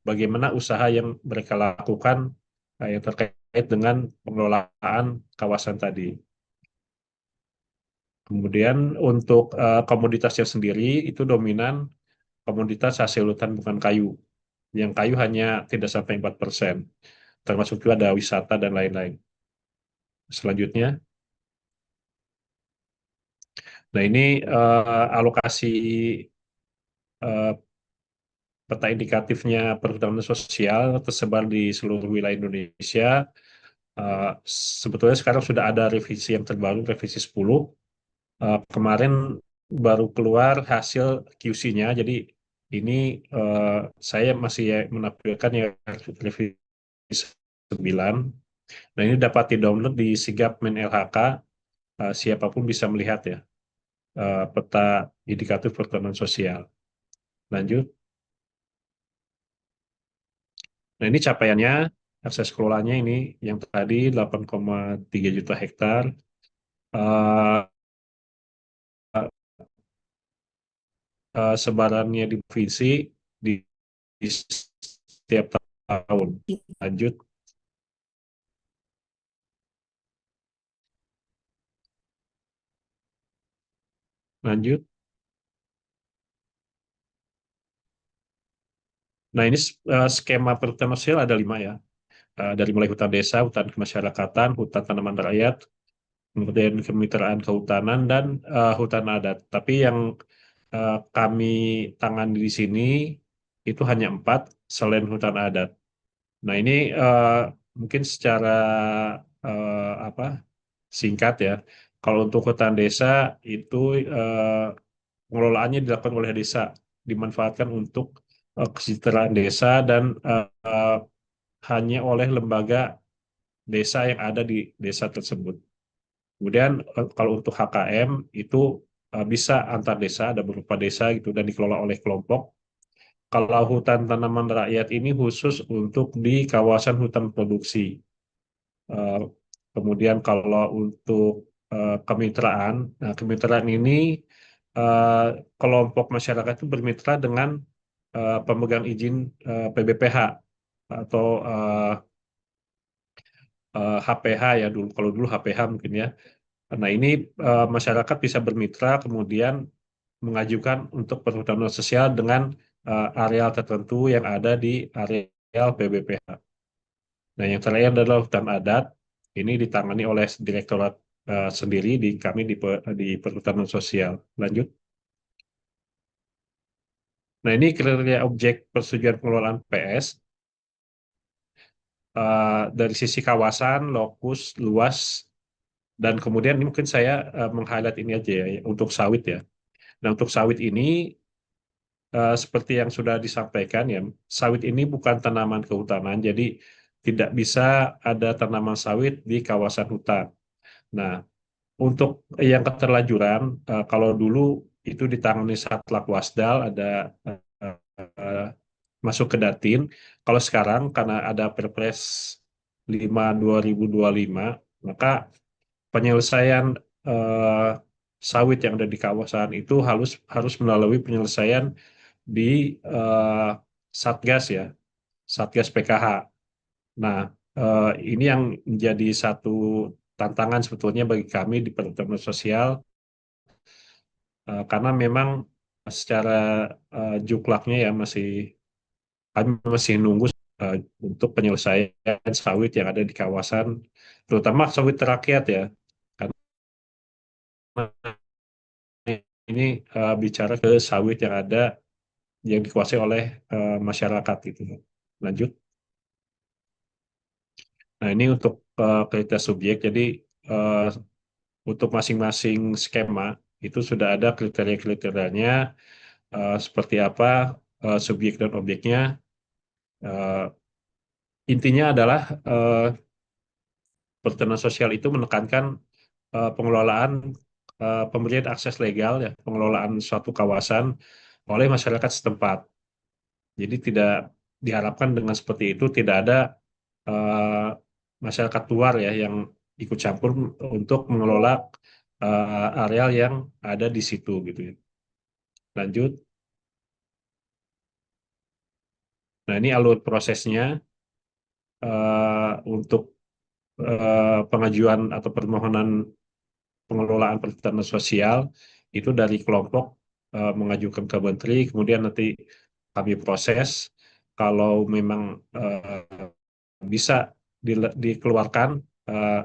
bagaimana usaha yang mereka lakukan yang terkait dengan pengelolaan kawasan tadi. Kemudian untuk komoditasnya sendiri itu dominan komoditas hasil hutan bukan kayu. Yang kayu hanya tidak sampai 4%. Termasuk juga ada wisata dan lain-lain. Selanjutnya. Nah, ini alokasi peta indikatifnya perhutanan sosial tersebar di seluruh wilayah Indonesia. Sebetulnya sekarang sudah ada revisi yang terbaru, revisi 10. Kemarin baru keluar hasil QC-nya, jadi ini saya masih menampilkan yang revisi 9. Nah, ini dapat di-download di Sigap Men LHK, siapapun bisa melihat ya peta indikatif perhutanan sosial. Lanjut. Nah, ini capaiannya, akses kelolanya ini yang tadi 8,3 juta hektar, eh, sebarannya di provinsi di, di setiap tahun. Lanjut. Lanjut. Nah, ini skema perhutanan sosial ada 5 ya. Dari mulai hutan desa, hutan kemasyarakatan, hutan tanaman rakyat, kemudian kemitraan kehutanan, dan hutan adat. Tapi yang kami tangani di sini itu hanya 4 selain hutan adat. Nah, ini mungkin secara apa singkat ya. Kalau untuk hutan desa itu pengelolaannya dilakukan oleh desa, dimanfaatkan untuk kesejahteraan desa dan hanya oleh lembaga desa yang ada di desa tersebut. Kemudian kalau untuk HKM itu bisa antar desa, ada beberapa desa gitu dan dikelola oleh kelompok. Kalau hutan tanaman rakyat ini khusus untuk di kawasan hutan produksi. Eh, Kemudian kalau untuk kemitraan, nah kemitraan ini eh, kelompok masyarakat itu bermitra dengan pemegang izin PBPH atau HPH ya dulu. Kalau dulu HPH mungkin ya. Nah ini masyarakat bisa bermitra kemudian mengajukan untuk perhutanan sosial dengan areal tertentu yang ada di areal PBPH. Nah, yang terakhir adalah hutan adat. Ini ditangani oleh direktorat sendiri di kami di perhutanan sosial. Lanjut. Nah, ini kriteria objek persetujuan pengelolaan PS. Dari sisi kawasan, lokus, luas, dan kemudian ini mungkin saya meng-highlight ini aja ya, untuk sawit ya. Nah, untuk sawit ini, seperti yang sudah disampaikan ya, sawit ini bukan tanaman kehutanan, jadi tidak bisa ada tanaman sawit di kawasan hutan. Nah, untuk yang keterlanjuran, kalau dulu itu ditangani Satlak Wasdal, ada eh, masuk ke Datin. Kalau sekarang karena ada Perpres 5/2025, maka penyelesaian eh, sawit yang ada di kawasan itu harus harus melalui penyelesaian di eh, Satgas ya, Satgas PKH. Nah, ini yang menjadi satu tantangan sebetulnya bagi kami di perhutanan sosial karena memang secara juklaknya ya kami masih nunggu untuk penyelesaian sawit yang ada di kawasan, terutama sawit rakyat ya, karena ini bicara ke sawit yang ada yang dikuasai oleh masyarakat gitu. Lanjut. Nah ini untuk kriteria subjek, jadi eh, untuk masing-masing skema itu sudah ada kriteria-kriterianya seperti apa subjek dan objeknya. Eh, Intinya adalah perhutanan sosial itu menekankan pengelolaan pemberian akses legal ya pengelolaan suatu kawasan oleh masyarakat setempat. Jadi tidak diharapkan dengan seperti itu tidak ada eh, masyarakat luar ya yang ikut campur untuk mengelola areal yang ada di situ gitu ya. Lanjut. Nah ini alur prosesnya untuk pengajuan atau permohonan pengelolaan perhutanan sosial itu dari kelompok mengajukan ke menteri, kemudian nanti kami proses. Kalau memang bisa dikeluarkan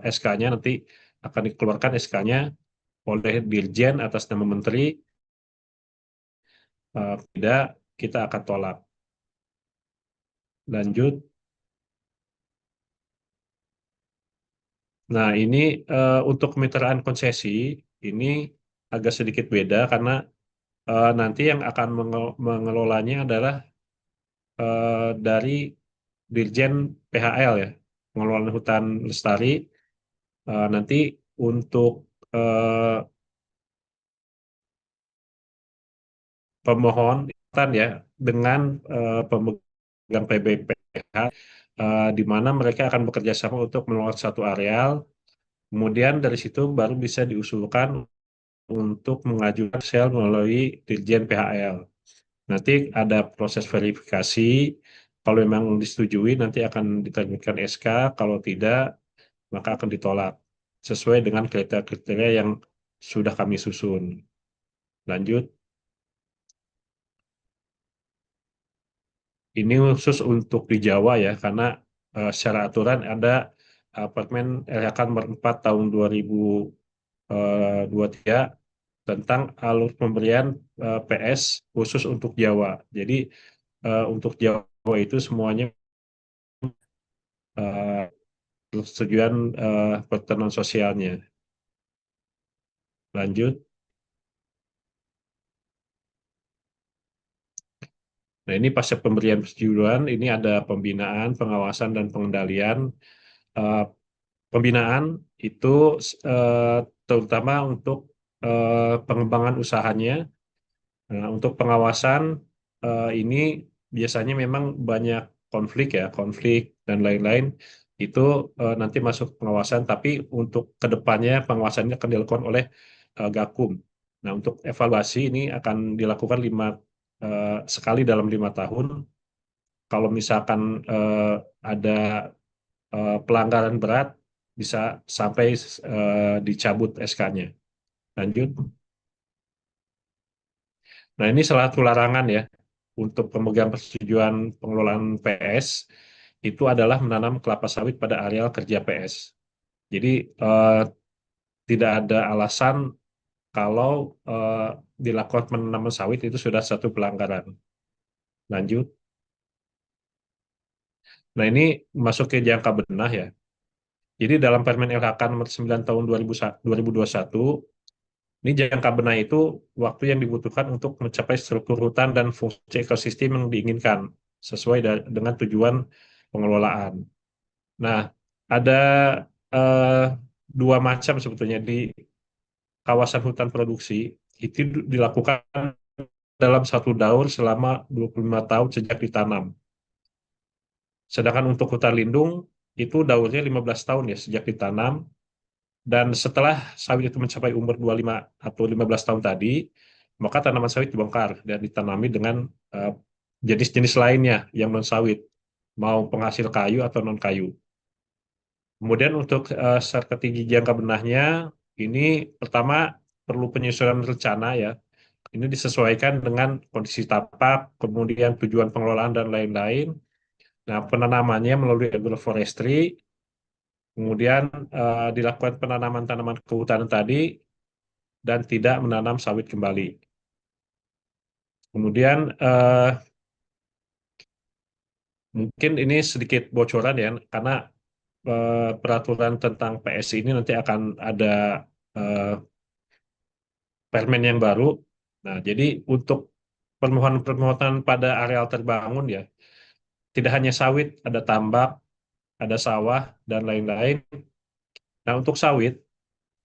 SK-nya, nanti akan dikeluarkan SK-nya oleh Dirjen atas nama menteri. Tidak, kita akan tolak. Lanjut. Nah, ini untuk kemitraan konsesi ini agak sedikit beda karena nanti yang akan mengelolanya adalah dari Dirjen PHL ya, pengelolaan hutan lestari. Nanti untuk eh, pemohon hutan ya dengan pemegang PBPH di mana mereka akan bekerja sama untuk mengelola satu areal Kemudian dari situ baru bisa diusulkan untuk mengajukan sel melalui Dirjen PHL. Nanti ada proses verifikasi, kalau memang disetujui nanti akan diterbitkan SK, kalau tidak maka akan ditolak sesuai dengan kriteria-kriteria yang sudah kami susun. Lanjut, ini khusus untuk di Jawa ya, karena secara aturan ada Permen LHK nomor 4 tahun 2023 tentang alur pemberian PS khusus untuk Jawa. Jadi untuk Jawa itu semuanya persetujuan pertemuan sosialnya. Lanjut. Nah, ini pasca pemberian persetujuan, ini ada pembinaan, pengawasan, dan pengendalian. Eh, Pembinaan itu terutama untuk pengembangan usahanya. Nah, untuk pengawasan ini biasanya memang banyak konflik ya, konflik dan lain-lain. Itu nanti masuk pengawasan, tapi untuk kedepannya pengawasannya akan dilakukan oleh Gakum. Nah, untuk evaluasi ini akan dilakukan sekali dalam 5 tahun. Kalau misalkan ada pelanggaran berat, bisa sampai dicabut SK-nya. Lanjut. Nah, ini salah satu larangan ya untuk pemegang persetujuan pengelolaan PS itu adalah menanam kelapa sawit pada areal kerja PS. Jadi tidak ada alasan kalau dilakukan penanaman sawit itu sudah satu pelanggaran. Lanjut. Nah, ini masuk ke jangka benah ya. Jadi dalam Permen LHK nomor 9 tahun 2021, ini jangka benah itu waktu yang dibutuhkan untuk mencapai struktur hutan dan fungsi ekosistem yang diinginkan sesuai dengan tujuan pengelolaan. Nah, ada eh, dua macam sebetulnya di kawasan hutan produksi. Itu dilakukan dalam satu daur selama 25 tahun sejak ditanam. Sedangkan untuk hutan lindung itu daurnya 15 tahun ya sejak ditanam. Dan setelah sawit itu mencapai umur 25 atau 15 tahun tadi, maka tanaman sawit dibongkar dan ditanami dengan jenis-jenis lainnya yang non-sawit, mau penghasil kayu atau non-kayu. Kemudian untuk strategi jangka benahnya, ini pertama perlu penyusunan rencana ya. Ini disesuaikan dengan kondisi tapak, kemudian tujuan pengelolaan dan lain-lain. Nah, penanamannya melalui agroforestry, kemudian dilakukan penanaman tanaman kehutanan tadi, dan tidak menanam sawit kembali. Kemudian mungkin ini sedikit bocoran ya, karena peraturan tentang PSI ini nanti akan ada permen yang baru. Nah, jadi untuk permohonan-permohonan pada areal terbangun ya, tidak hanya sawit, ada tambak, ada sawah, dan lain-lain. Nah, untuk sawit,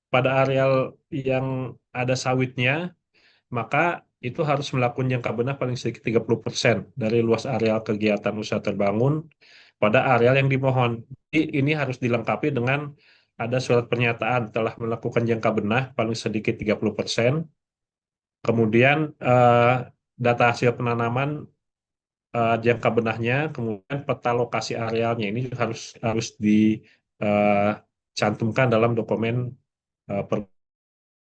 pada areal yang ada sawitnya, maka itu harus melakukan jangka benah paling sedikit 30% dari luas areal kegiatan usaha terbangun pada areal yang dimohon. Jadi ini harus dilengkapi dengan ada surat pernyataan telah melakukan jangka benah paling sedikit 30%, kemudian data hasil penanaman jangka benahnya, kemudian peta lokasi arealnya ini harus dicantumkan dalam dokumen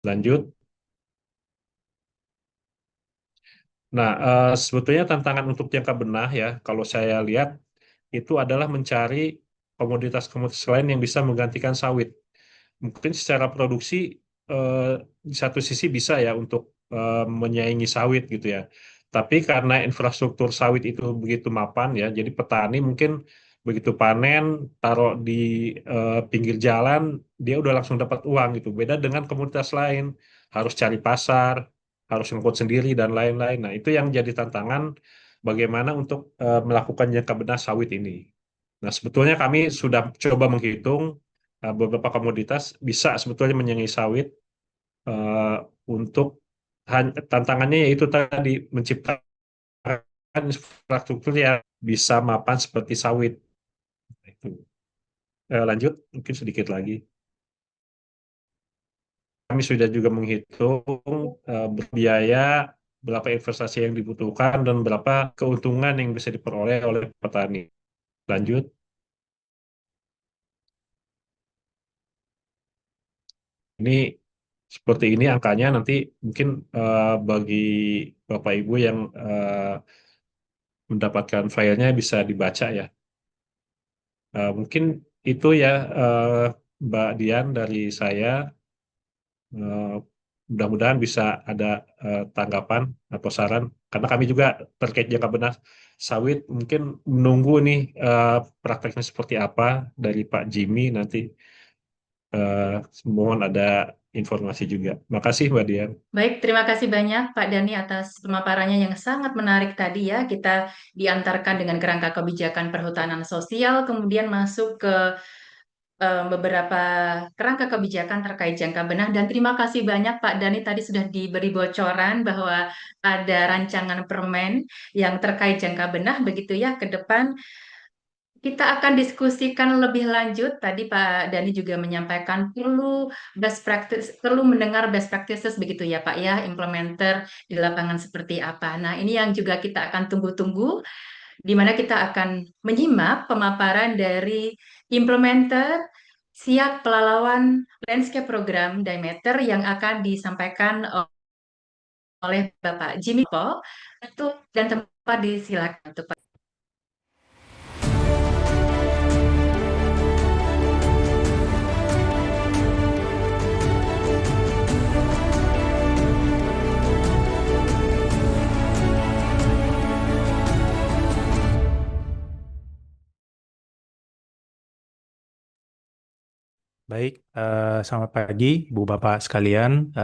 lanjut. Nah, sebetulnya tantangan untuk jangka benah ya, kalau saya lihat itu adalah mencari komoditas-komoditas lain yang bisa menggantikan sawit. Mungkin secara produksi di satu sisi bisa ya untuk menyaingi sawit gitu ya. Tapi karena infrastruktur sawit itu begitu mapan ya, jadi petani mungkin begitu panen, taruh di pinggir jalan, dia udah langsung dapat uang gitu. Beda dengan komoditas lain, harus cari pasar, harus ngangkut sendiri dan lain-lain. Nah, itu yang jadi tantangan bagaimana untuk melakukan jangka benah sawit ini. Nah, sebetulnya kami sudah coba menghitung beberapa komoditas bisa sebetulnya menyaingi sawit eh, untuk tantangannya yaitu tadi menciptakan infrastruktur yang bisa mapan seperti sawit. Itu. Lanjut, mungkin sedikit lagi. kami sudah juga menghitung biaya, berapa investasi yang dibutuhkan, dan berapa keuntungan yang bisa diperoleh oleh petani. Lanjut. Ini seperti ini angkanya, nanti mungkin bagi Bapak Ibu yang mendapatkan filenya bisa dibaca ya. Mungkin itu ya, Mbak Dian, dari saya. Eh, Mudah-mudahan bisa ada tanggapan atau saran, karena kami juga terkait jangka benah sawit mungkin menunggu nih prakteknya seperti apa dari Pak Jimmy nanti. Mohon ada informasi juga. Makasih Mbak Dian. Baik, terima kasih banyak Pak Dani atas pemaparannya yang sangat menarik tadi ya. Kita diantarkan dengan kerangka kebijakan perhutanan sosial, kemudian masuk ke beberapa kerangka kebijakan terkait jangka benah. Dan terima kasih banyak Pak Dani tadi sudah diberi bocoran bahwa ada rancangan permen yang terkait jangka benah begitu ya ke depan. Kita akan diskusikan lebih lanjut. Tadi Pak Dani juga menyampaikan perlu mendengar best practices begitu ya Pak ya, implementer di lapangan seperti apa. Nah, ini yang juga kita akan tunggu-tunggu, di mana kita akan menyimak pemaparan dari implementer siap pelalawan landscape program Diameter yang akan disampaikan oleh Bapak Jimmy Po. Dan tempat disilakan untuk Pak. Baik, selamat pagi Bu Bapak sekalian.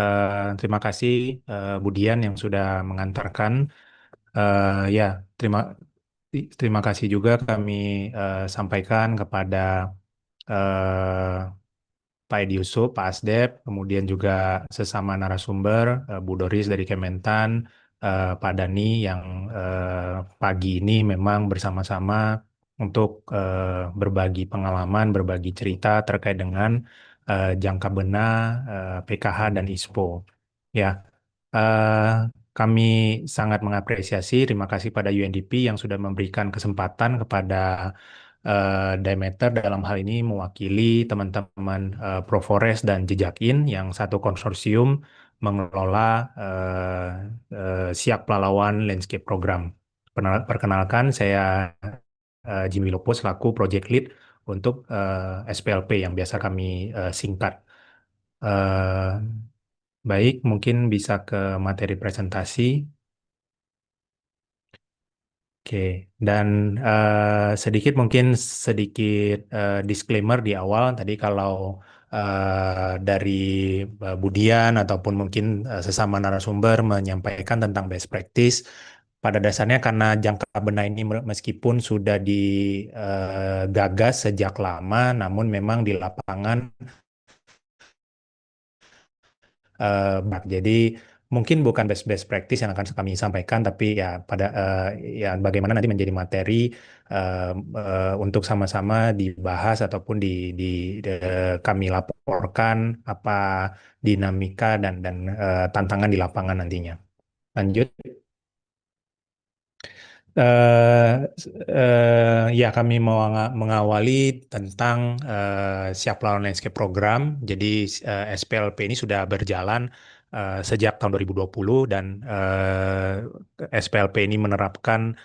Terima kasih Bu Dian yang sudah mengantarkan. Ya, terima kasih juga kami sampaikan kepada eh, Pak Edi Yusuf, Pak Asdep, kemudian juga sesama narasumber, Bu Doris dari Kementan, Pak Dani yang pagi ini memang bersama-sama untuk berbagi pengalaman, berbagi cerita terkait dengan jangka benah, PKH dan ISPO. Ya, eh, kami sangat mengapresiasi, terima kasih pada UNDP yang sudah memberikan kesempatan kepada Diameter dalam hal ini mewakili teman-teman Proforest dan Jejakin yang satu konsorsium mengelola Siak Pelalawan Landscape Program. Perkenalkan, saya Jimmy Lopo selaku Project Lead untuk SPLP yang biasa kami singkat. Eh, Baik, mungkin bisa ke materi presentasi. Oke, dan mungkin sedikit disclaimer di awal. Tadi kalau dari Budian ataupun mungkin sesama narasumber menyampaikan tentang best practice, pada dasarnya karena jangka benah ini meskipun sudah digagas sejak lama, namun memang di lapangan jadi mungkin bukan best practice yang akan kami sampaikan, tapi ya ya bagaimana nanti menjadi materi untuk sama-sama dibahas ataupun kami laporkan apa dinamika dan tantangan di lapangan nantinya. Lanjut. Ya, kami mau mengawali tentang Siap Pelalawan Landscape Program. Jadi SPLP ini sudah berjalan sejak tahun 2020 dan SPLP ini menerapkan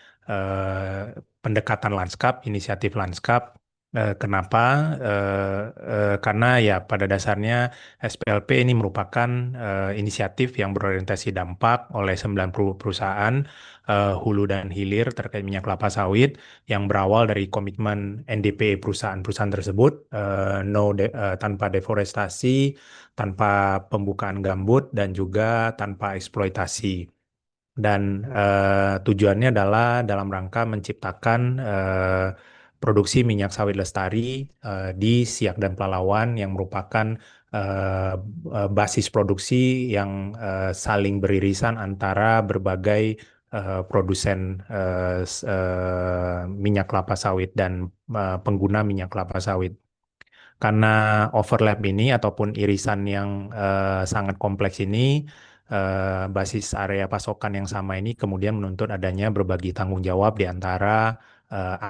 pendekatan lanskap, inisiatif lanskap. Kenapa? Karena ya pada dasarnya SPLP ini merupakan inisiatif yang berorientasi dampak oleh 90 perusahaan hulu dan hilir terkait minyak kelapa sawit yang berawal dari komitmen NDP perusahaan-perusahaan tersebut, tanpa deforestasi, tanpa pembukaan gambut, dan juga tanpa eksploitasi. Dan tujuannya adalah dalam rangka menciptakan produksi minyak sawit lestari di Siak dan Pelalawan yang merupakan basis produksi yang saling beririsan antara berbagai produsen minyak kelapa sawit dan pengguna minyak kelapa sawit. karena overlap ini ataupun irisan yang sangat kompleks ini, basis area pasokan yang sama ini kemudian menuntut adanya berbagi tanggung jawab di antara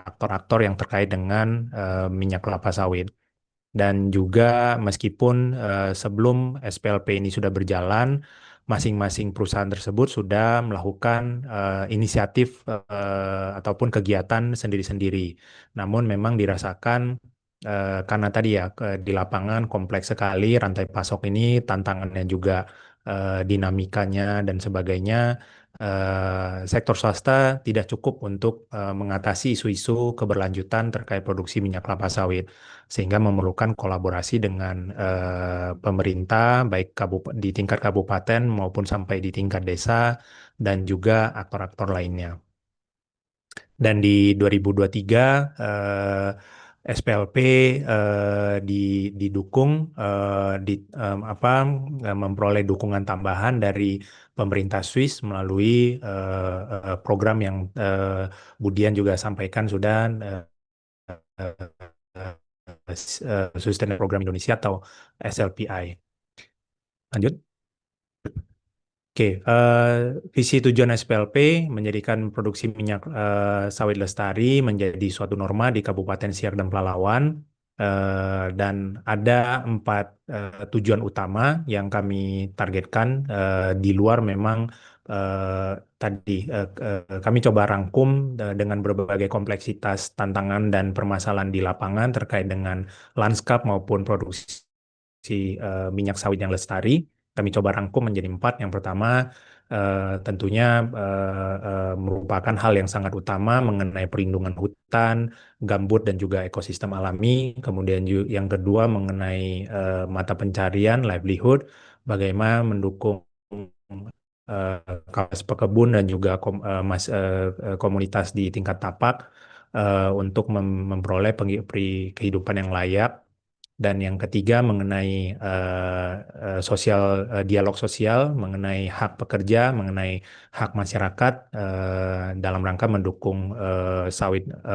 aktor-aktor yang terkait dengan minyak kelapa sawit. Dan juga meskipun sebelum SPLP ini sudah berjalan, masing-masing perusahaan tersebut sudah melakukan inisiatif ataupun kegiatan sendiri-sendiri. Namun memang dirasakan karena tadi ya di lapangan kompleks sekali rantai pasok ini, tantangannya juga dinamikanya dan sebagainya. Sektor swasta tidak cukup untuk mengatasi isu-isu keberlanjutan terkait produksi minyak kelapa sawit, sehingga memerlukan kolaborasi dengan pemerintah baik di tingkat kabupaten maupun sampai di tingkat desa dan juga aktor-aktor lainnya. Dan di 2023 SPLP didukung memperoleh dukungan tambahan dari pemerintah Swiss melalui program yang Budian juga sampaikan sudah Sustainable Program Indonesia atau SLPI. Lanjut. Oke, visi tujuan SPLP menjadikan produksi minyak sawit lestari menjadi suatu norma di Kabupaten Siak dan Pelalawan, dan ada 4 tujuan utama yang kami targetkan. Di luar memang tadi kami coba rangkum dengan berbagai kompleksitas tantangan dan permasalahan di lapangan terkait dengan lanskap maupun produksi minyak sawit yang lestari. Kami coba rangkum menjadi 4. Yang pertama tentunya merupakan hal yang sangat utama mengenai perlindungan hutan, gambut, dan juga ekosistem alami. Kemudian yang kedua mengenai mata pencarian, livelihood, bagaimana mendukung kawasan pekebun dan juga komunitas di tingkat tapak untuk memperoleh kehidupan yang layak. Dan yang ketiga mengenai dialog sosial, mengenai hak pekerja, mengenai hak masyarakat dalam rangka mendukung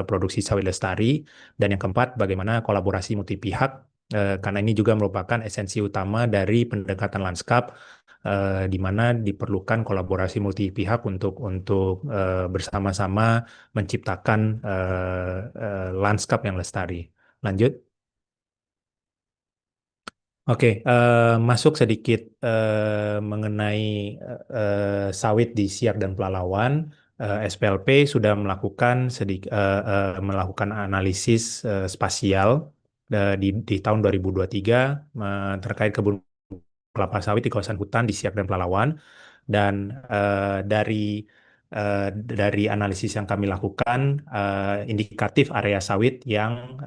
produksi sawit lestari. Dan yang keempat, bagaimana kolaborasi multi pihak, karena ini juga merupakan esensi utama dari pendekatan lanskap, di mana diperlukan kolaborasi multi pihak untuk bersama-sama menciptakan lanskap yang lestari. Lanjut. Oke, masuk sedikit mengenai sawit di Siak dan Pelalawan. SPLP sudah melakukan analisis spasial di tahun 2023 terkait kebun kelapa sawit di kawasan hutan di Siak dan Pelalawan. Dan dari analisis yang kami lakukan, indikatif area sawit yang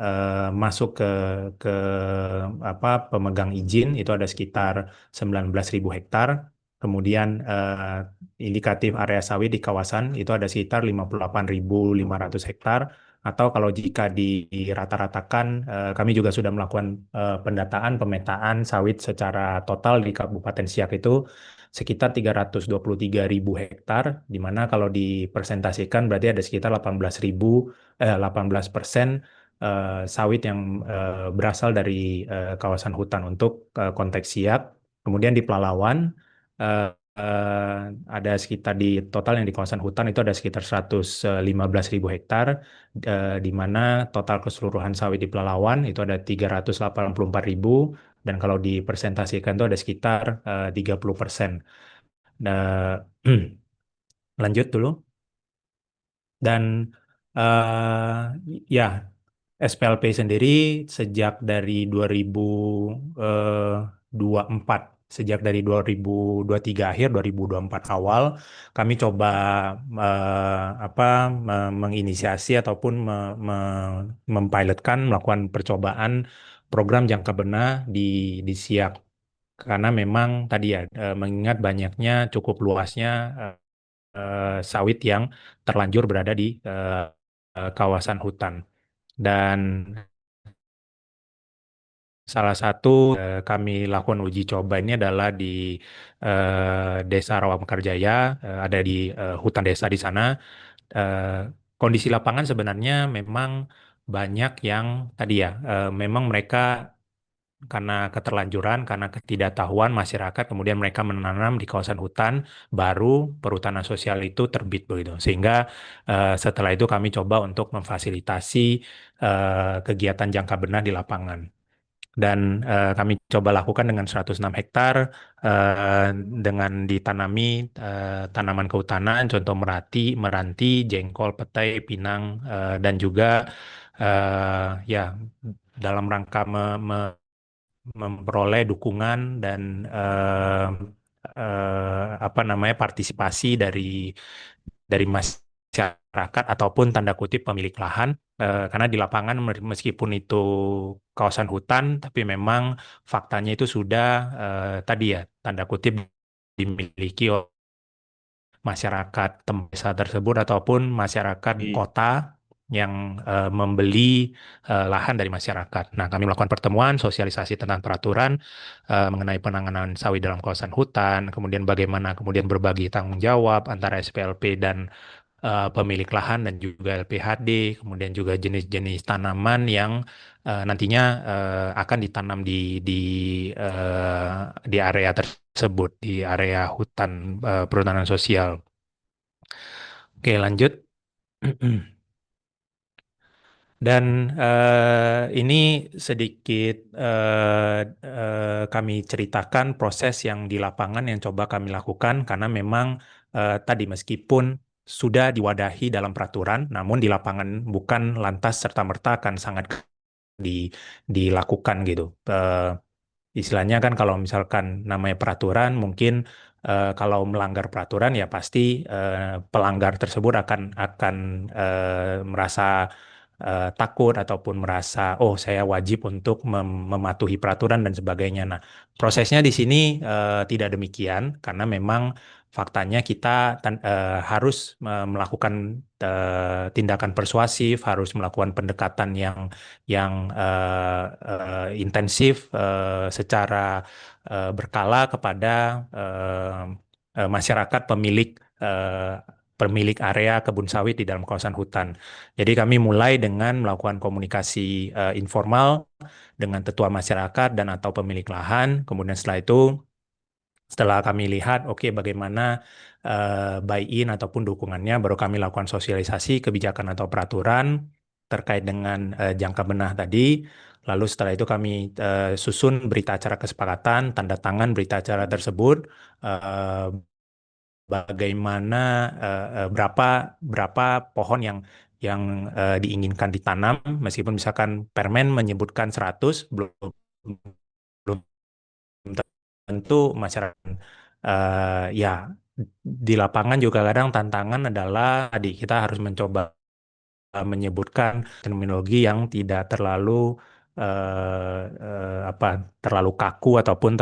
masuk ke pemegang izin itu ada sekitar 19.000 hektar. Kemudian indikatif area sawit di kawasan itu ada sekitar 58.500 hektar. Atau kalau jika dirata-ratakan, kami juga sudah melakukan pemetaan sawit secara total di Kabupaten Siak itu sekitar 323.000 hektar, di mana kalau dipresentasikan berarti ada sekitar 18% sawit yang berasal dari kawasan hutan untuk konteks Siak. Kemudian di Pelalawan ada sekitar di total yang di kawasan hutan itu ada sekitar 115.000 hektar, di mana total keseluruhan sawit di Pelalawan itu ada 384.000, dan kalau dipresentasikan itu ada sekitar 30%. Nah, lanjut dulu. Dan ya, SPLP sendiri sejak dari 2024, sejak dari 2023 akhir, 2024 awal, kami coba menginisiasi ataupun mempilotkan, melakukan percobaan program jangka benah di Siak. Karena memang tadi ya, mengingat banyaknya cukup luasnya sawit yang terlanjur berada di kawasan hutan. Dan salah satu kami lakukan uji coba ini adalah di Desa Rawamekarjaya, ada di hutan desa di sana. Kondisi lapangan sebenarnya memang banyak yang tadi ya, memang mereka karena keterlanjuran, karena ketidaktahuan masyarakat, kemudian mereka menanam di kawasan hutan, baru perhutanan sosial itu terbit begitu. Sehingga setelah itu kami coba untuk memfasilitasi kegiatan jangka benar di lapangan. Dan kami coba lakukan dengan 106 hektar dengan ditanami tanaman kehutanan, contoh meranti, jengkol, petai, pinang, dan juga ya dalam rangka memperoleh dukungan dan apa namanya partisipasi dari masyarakat ataupun tanda kutip pemilik lahan, karena di lapangan meskipun itu kawasan hutan tapi memang faktanya itu sudah tadi ya tanda kutip dimiliki oleh masyarakat desa tersebut ataupun masyarakat kota yang membeli lahan dari masyarakat. Nah, kami melakukan pertemuan, sosialisasi tentang peraturan mengenai penanganan sawit dalam kawasan hutan, kemudian bagaimana kemudian berbagi tanggung jawab antara SPLP dan pemilik lahan dan juga LPHD, kemudian juga jenis-jenis tanaman yang nantinya akan ditanam di area tersebut, di area hutan perhutanan sosial. Oke, lanjut. Dan ini sedikit kami ceritakan proses yang di lapangan yang coba kami lakukan, karena memang tadi meskipun sudah diwadahi dalam peraturan, namun di lapangan bukan lantas serta-merta akan sangat dilakukan gitu. Istilahnya kan kalau misalkan namanya peraturan, mungkin kalau melanggar peraturan ya pasti pelanggar tersebut akan merasa takut ataupun merasa oh saya wajib untuk mematuhi peraturan dan sebagainya. Nah, prosesnya di sini tidak demikian karena memang faktanya kita harus melakukan tindakan persuasif, harus melakukan pendekatan yang intensif secara berkala kepada masyarakat pemilik area kebun sawit di dalam kawasan hutan. Jadi kami mulai dengan melakukan komunikasi informal dengan tetua masyarakat dan atau pemilik lahan. Kemudian setelah kami lihat, oke, bagaimana buy-in ataupun dukungannya, baru kami lakukan sosialisasi kebijakan atau peraturan terkait dengan jangka benah tadi. Lalu setelah itu kami susun berita acara kesepakatan, tanda tangan berita acara tersebut, bagaimana berapa pohon yang diinginkan ditanam, meskipun misalkan Permen menyebutkan 100, belum tentu masyarakat ya di lapangan juga kadang tantangan adalah tadi kita harus mencoba menyebutkan terminologi yang tidak terlalu terlalu kaku ataupun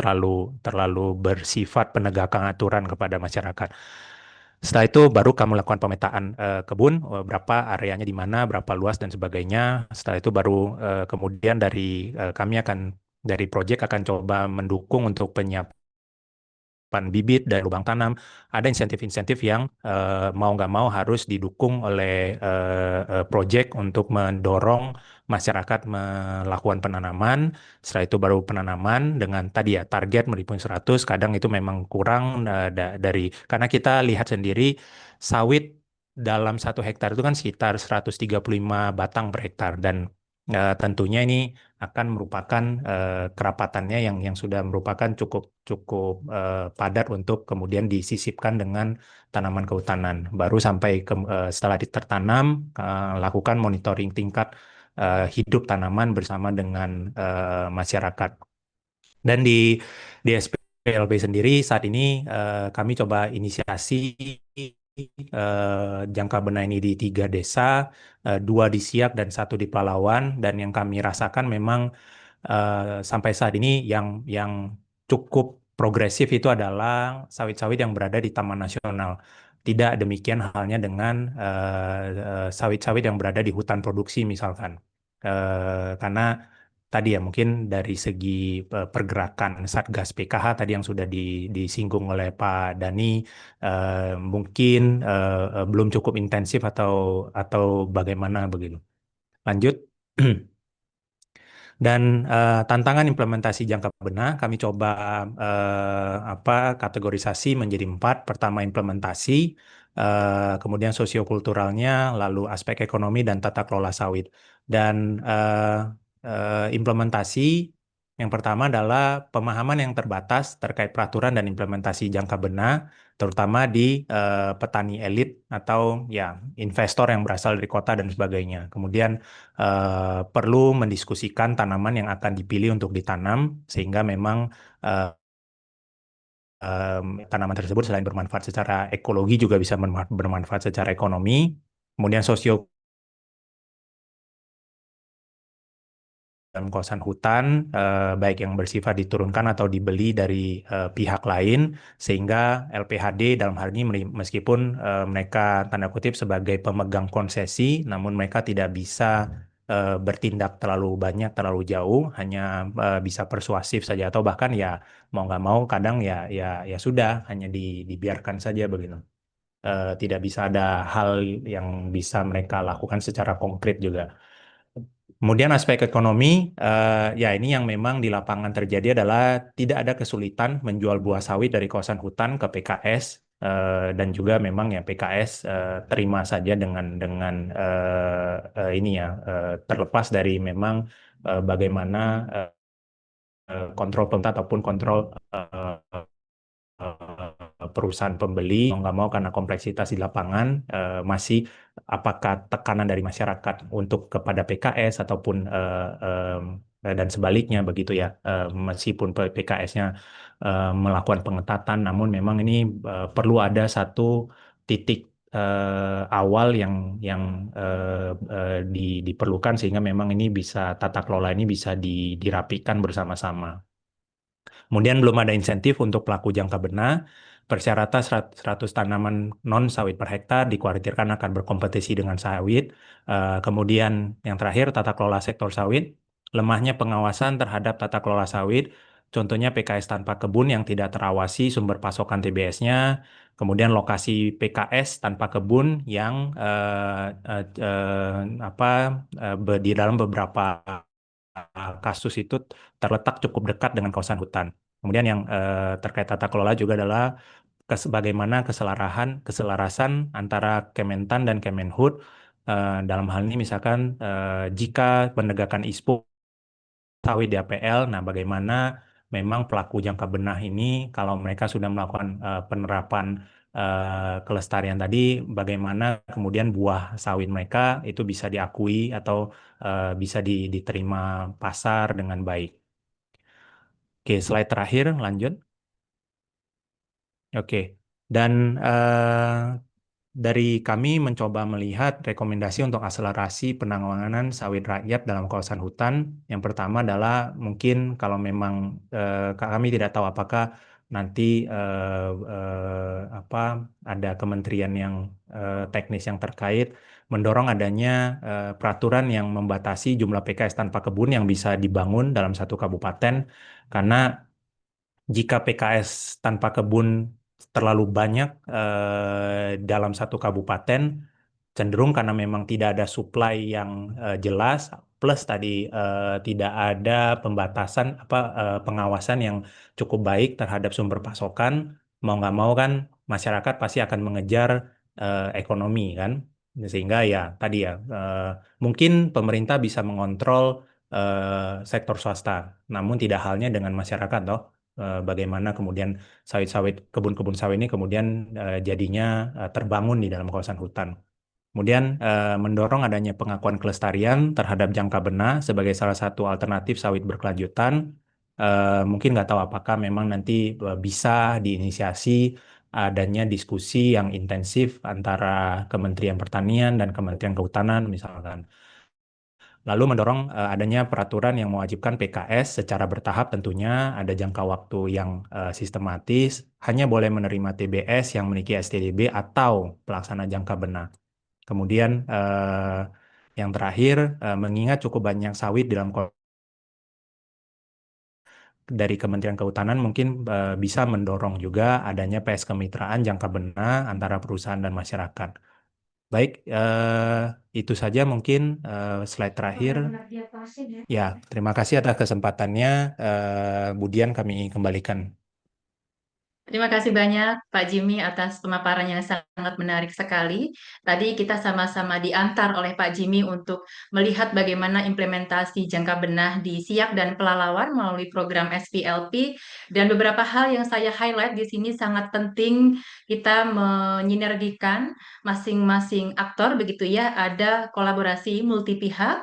terlalu bersifat penegakan aturan kepada masyarakat. Setelah itu baru kamu lakukan pemetaan kebun, berapa areanya di mana, berapa luas dan sebagainya. Setelah itu baru kemudian kami dari proyek akan coba mendukung untuk penyiapan bibit dan lubang tanam. Ada insentif-insentif yang mau nggak mau harus didukung oleh proyek untuk mendorong masyarakat melakukan penanaman. Setelah itu baru penanaman dengan tadi ya target meskipun 100, kadang itu memang kurang karena kita lihat sendiri sawit dalam 1 hektar itu kan sekitar 135 batang per hektar dan tentunya ini akan merupakan kerapatannya yang sudah merupakan cukup padat untuk kemudian disisipkan dengan tanaman kehutanan. Baru sampai setelah tertanam, lakukan monitoring tingkat hidup tanaman bersama dengan masyarakat. Dan di SPLP sendiri saat ini kami coba inisiasi jangka benah ini di 3 desa, 2 di Siak dan 1 di Palawan, dan yang kami rasakan memang sampai saat ini yang cukup progresif itu adalah sawit-sawit yang berada di Taman Nasional. Tidak demikian halnya dengan sawit-sawit yang berada di hutan produksi misalkan. Karena tadi ya mungkin dari segi pergerakan Satgas PKH tadi yang sudah disinggung oleh Pak Dani mungkin belum cukup intensif atau bagaimana begitu. Lanjut. Dan tantangan implementasi jangka benar kami coba kategorisasi menjadi 4. Pertama implementasi, kemudian sosiokulturalnya, lalu aspek ekonomi dan tata kelola sawit. Dan implementasi yang pertama adalah pemahaman yang terbatas terkait peraturan dan implementasi jangka benar, terutama di petani elit atau ya investor yang berasal dari kota dan sebagainya. Kemudian perlu mendiskusikan tanaman yang akan dipilih untuk ditanam sehingga memang tanaman tersebut selain bermanfaat secara ekologi juga bisa bermanfaat secara ekonomi. Kemudian sosio dalam kawasan hutan, baik yang bersifat diturunkan atau dibeli dari pihak lain, sehingga LPHD dalam hal ini meskipun mereka tanda kutip sebagai pemegang konsesi, namun mereka tidak bisa bertindak terlalu banyak, terlalu jauh, hanya bisa persuasif saja atau bahkan ya mau nggak mau kadang ya sudah hanya dibiarkan saja begitu. Tidak bisa ada hal yang bisa mereka lakukan secara konkret juga. Kemudian aspek ekonomi, ya ini yang memang di lapangan terjadi adalah tidak ada kesulitan menjual buah sawit dari kawasan hutan ke PKS, dan juga memang ya PKS terima saja dengan ini ya, terlepas dari memang bagaimana kontrol pemerintah ataupun kontrol perusahaan pembeli, mau nggak mau karena kompleksitas di lapangan masih apakah tekanan dari masyarakat untuk kepada PKS ataupun dan sebaliknya begitu ya, meskipun PKS-nya melakukan pengetatan, namun memang ini perlu ada satu titik awal yang diperlukan sehingga memang ini bisa tata kelola ini bisa dirapikan bersama-sama. Kemudian belum ada insentif untuk pelaku jangka benar. Persyaratan 100 tanaman non sawit per hektar dikhawatirkan akan berkompetisi dengan sawit. Kemudian yang terakhir tata kelola sektor sawit, lemahnya pengawasan terhadap tata kelola sawit. Contohnya PKS tanpa kebun yang tidak terawasi sumber pasokan TBS-nya. Kemudian lokasi PKS tanpa kebun yang di dalam beberapa kasus itu terletak cukup dekat dengan kawasan hutan. Kemudian yang terkait tata kelola juga adalah bagaimana keselarasan antara Kementan dan Kemenhub dalam hal ini misalkan jika penegakan ISPO sawit di APL, nah bagaimana memang pelaku jangka benah ini kalau mereka sudah melakukan penerapan kelestarian tadi, bagaimana kemudian buah sawit mereka itu bisa diakui atau bisa diterima pasar dengan baik. Oke, slide terakhir, lanjut. Oke, dan dari kami mencoba melihat rekomendasi untuk akselerasi penanggulangan sawit rakyat dalam kawasan hutan. Yang pertama adalah mungkin kalau memang kami tidak tahu apakah nanti ada kementerian yang teknis yang terkait mendorong adanya peraturan yang membatasi jumlah PKS tanpa kebun yang bisa dibangun dalam satu kabupaten, karena jika PKS tanpa kebun terlalu banyak dalam satu kabupaten, cenderung karena memang tidak ada supply yang jelas, plus tadi tidak ada pembatasan pengawasan yang cukup baik terhadap sumber pasokan, mau nggak mau kan masyarakat pasti akan mengejar ekonomi kan, sehingga ya tadi ya mungkin pemerintah bisa mengontrol sektor swasta, namun tidak halnya dengan masyarakat toh. Bagaimana kemudian kebun-kebun sawit ini kemudian jadinya terbangun di dalam kawasan hutan. Kemudian mendorong adanya pengakuan kelestarian terhadap jangka benar sebagai salah satu alternatif sawit berkelanjutan. Mungkin nggak tahu apakah memang nanti bisa diinisiasi adanya diskusi yang intensif antara Kementerian Pertanian dan Kementerian Kehutanan misalkan. Lalu mendorong adanya peraturan yang mewajibkan PKS secara bertahap, tentunya ada jangka waktu yang sistematis, hanya boleh menerima TBS yang memiliki STDB atau pelaksana jangka benar. Kemudian yang terakhir, mengingat cukup banyak sawit dari Kementerian Kehutanan mungkin bisa mendorong juga adanya PS kemitraan jangka benar antara perusahaan dan masyarakat. Baik, itu saja mungkin slide terakhir. Ya, terima kasih atas kesempatannya. Budian kami kembalikan. Terima kasih banyak Pak Jimmy atas pemaparannya yang sangat menarik sekali. Tadi kita sama-sama diantar oleh Pak Jimmy untuk melihat bagaimana implementasi jangka benah di Siak dan Pelalawan melalui program SPLP, dan beberapa hal yang saya highlight di sini sangat penting kita menyinergikan masing-masing aktor begitu ya, ada kolaborasi multi pihak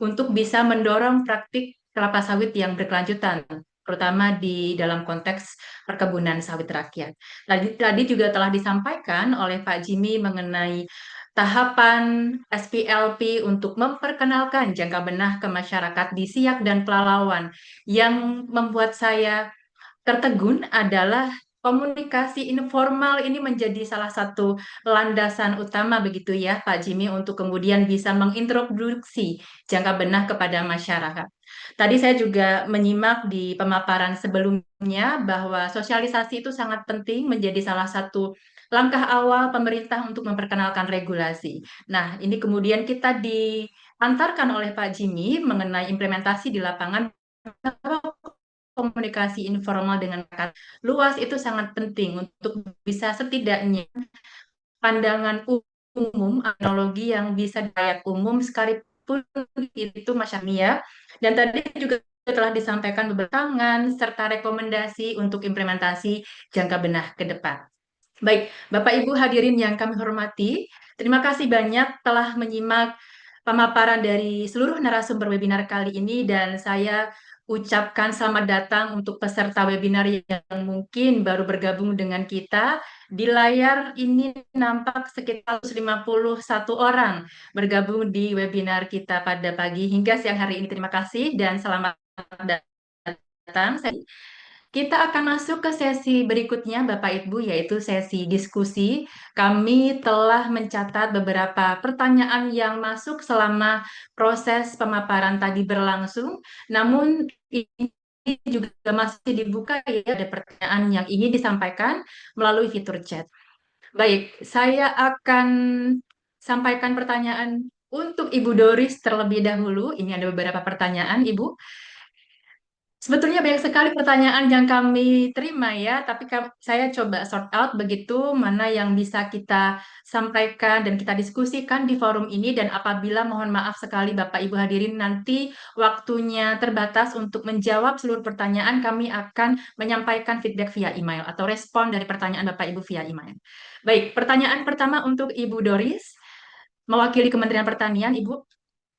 untuk bisa mendorong praktik kelapa sawit yang berkelanjutan, terutama di dalam konteks perkebunan sawit rakyat. Tadi juga telah disampaikan oleh Pak Jimmy mengenai tahapan SPLP untuk memperkenalkan jangka benah ke masyarakat di Siak dan Pelalawan. Yang membuat saya tertegun adalah komunikasi informal ini menjadi salah satu landasan utama begitu ya Pak Jimmy untuk kemudian bisa mengintroduksi jangka benah kepada masyarakat. Tadi saya juga menyimak di pemaparan sebelumnya bahwa sosialisasi itu sangat penting menjadi salah satu langkah awal pemerintah untuk memperkenalkan regulasi. Nah, ini kemudian kita diantarkan oleh Pak Jimmy mengenai implementasi di lapangan, komunikasi informal dengan masyarakat luas itu sangat penting untuk bisa setidaknya pandangan umum, teknologi yang bisa dilayak umum sekalipun itu masyarakat ya. Dan tadi juga telah disampaikan beberapa tangan serta rekomendasi untuk implementasi jangka benah ke depan. Baik, Bapak Ibu hadirin yang kami hormati, terima kasih banyak telah menyimak pemaparan dari seluruh narasumber webinar kali ini, dan saya ucapkan selamat datang untuk peserta webinar yang mungkin baru bergabung dengan kita. Di layar ini nampak sekitar 151 orang bergabung di webinar kita pada pagi hingga siang hari ini. Terima kasih dan selamat datang. Kita akan masuk ke sesi berikutnya, Bapak Ibu, yaitu sesi diskusi. Kami telah mencatat beberapa pertanyaan yang masuk selama proses pemaparan tadi berlangsung, namun ini juga masih dibuka ya, ada pertanyaan yang ingin disampaikan melalui fitur chat. Baik, saya akan sampaikan pertanyaan untuk Ibu Doris terlebih dahulu. Ini ada beberapa pertanyaan, Ibu. Sebetulnya banyak sekali pertanyaan yang kami terima ya, tapi saya coba sort out begitu mana yang bisa kita sampaikan dan kita diskusikan di forum ini, dan apabila mohon maaf sekali Bapak Ibu hadirin nanti waktunya terbatas untuk menjawab seluruh pertanyaan, kami akan menyampaikan feedback via email atau respon dari pertanyaan Bapak Ibu via email. Baik, pertanyaan pertama untuk Ibu Doris, mewakili Kementerian Pertanian, Ibu.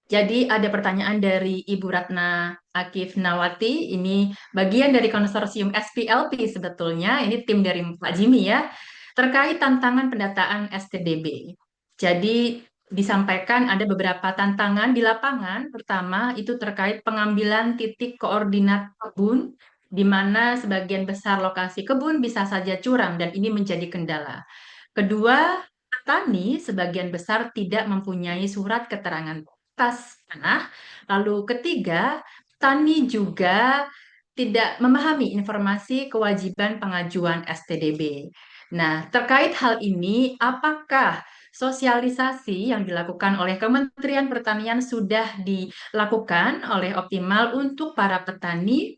Jadi ada pertanyaan dari Ibu Ratna Akif Nawati, ini bagian dari konsorsium SPLP sebetulnya, ini tim dari Pak Jimmy ya, terkait tantangan pendataan STDB. Jadi disampaikan ada beberapa tantangan di lapangan. Pertama itu terkait pengambilan titik koordinat kebun, di mana sebagian besar lokasi kebun bisa saja curam dan ini menjadi kendala. Kedua, petani sebagian besar tidak mempunyai surat keterangan atas tanah. Lalu ketiga, petani juga tidak memahami informasi kewajiban pengajuan STDB. Nah, terkait hal ini, apakah sosialisasi yang dilakukan oleh Kementerian Pertanian sudah dilakukan oleh optimal untuk para petani,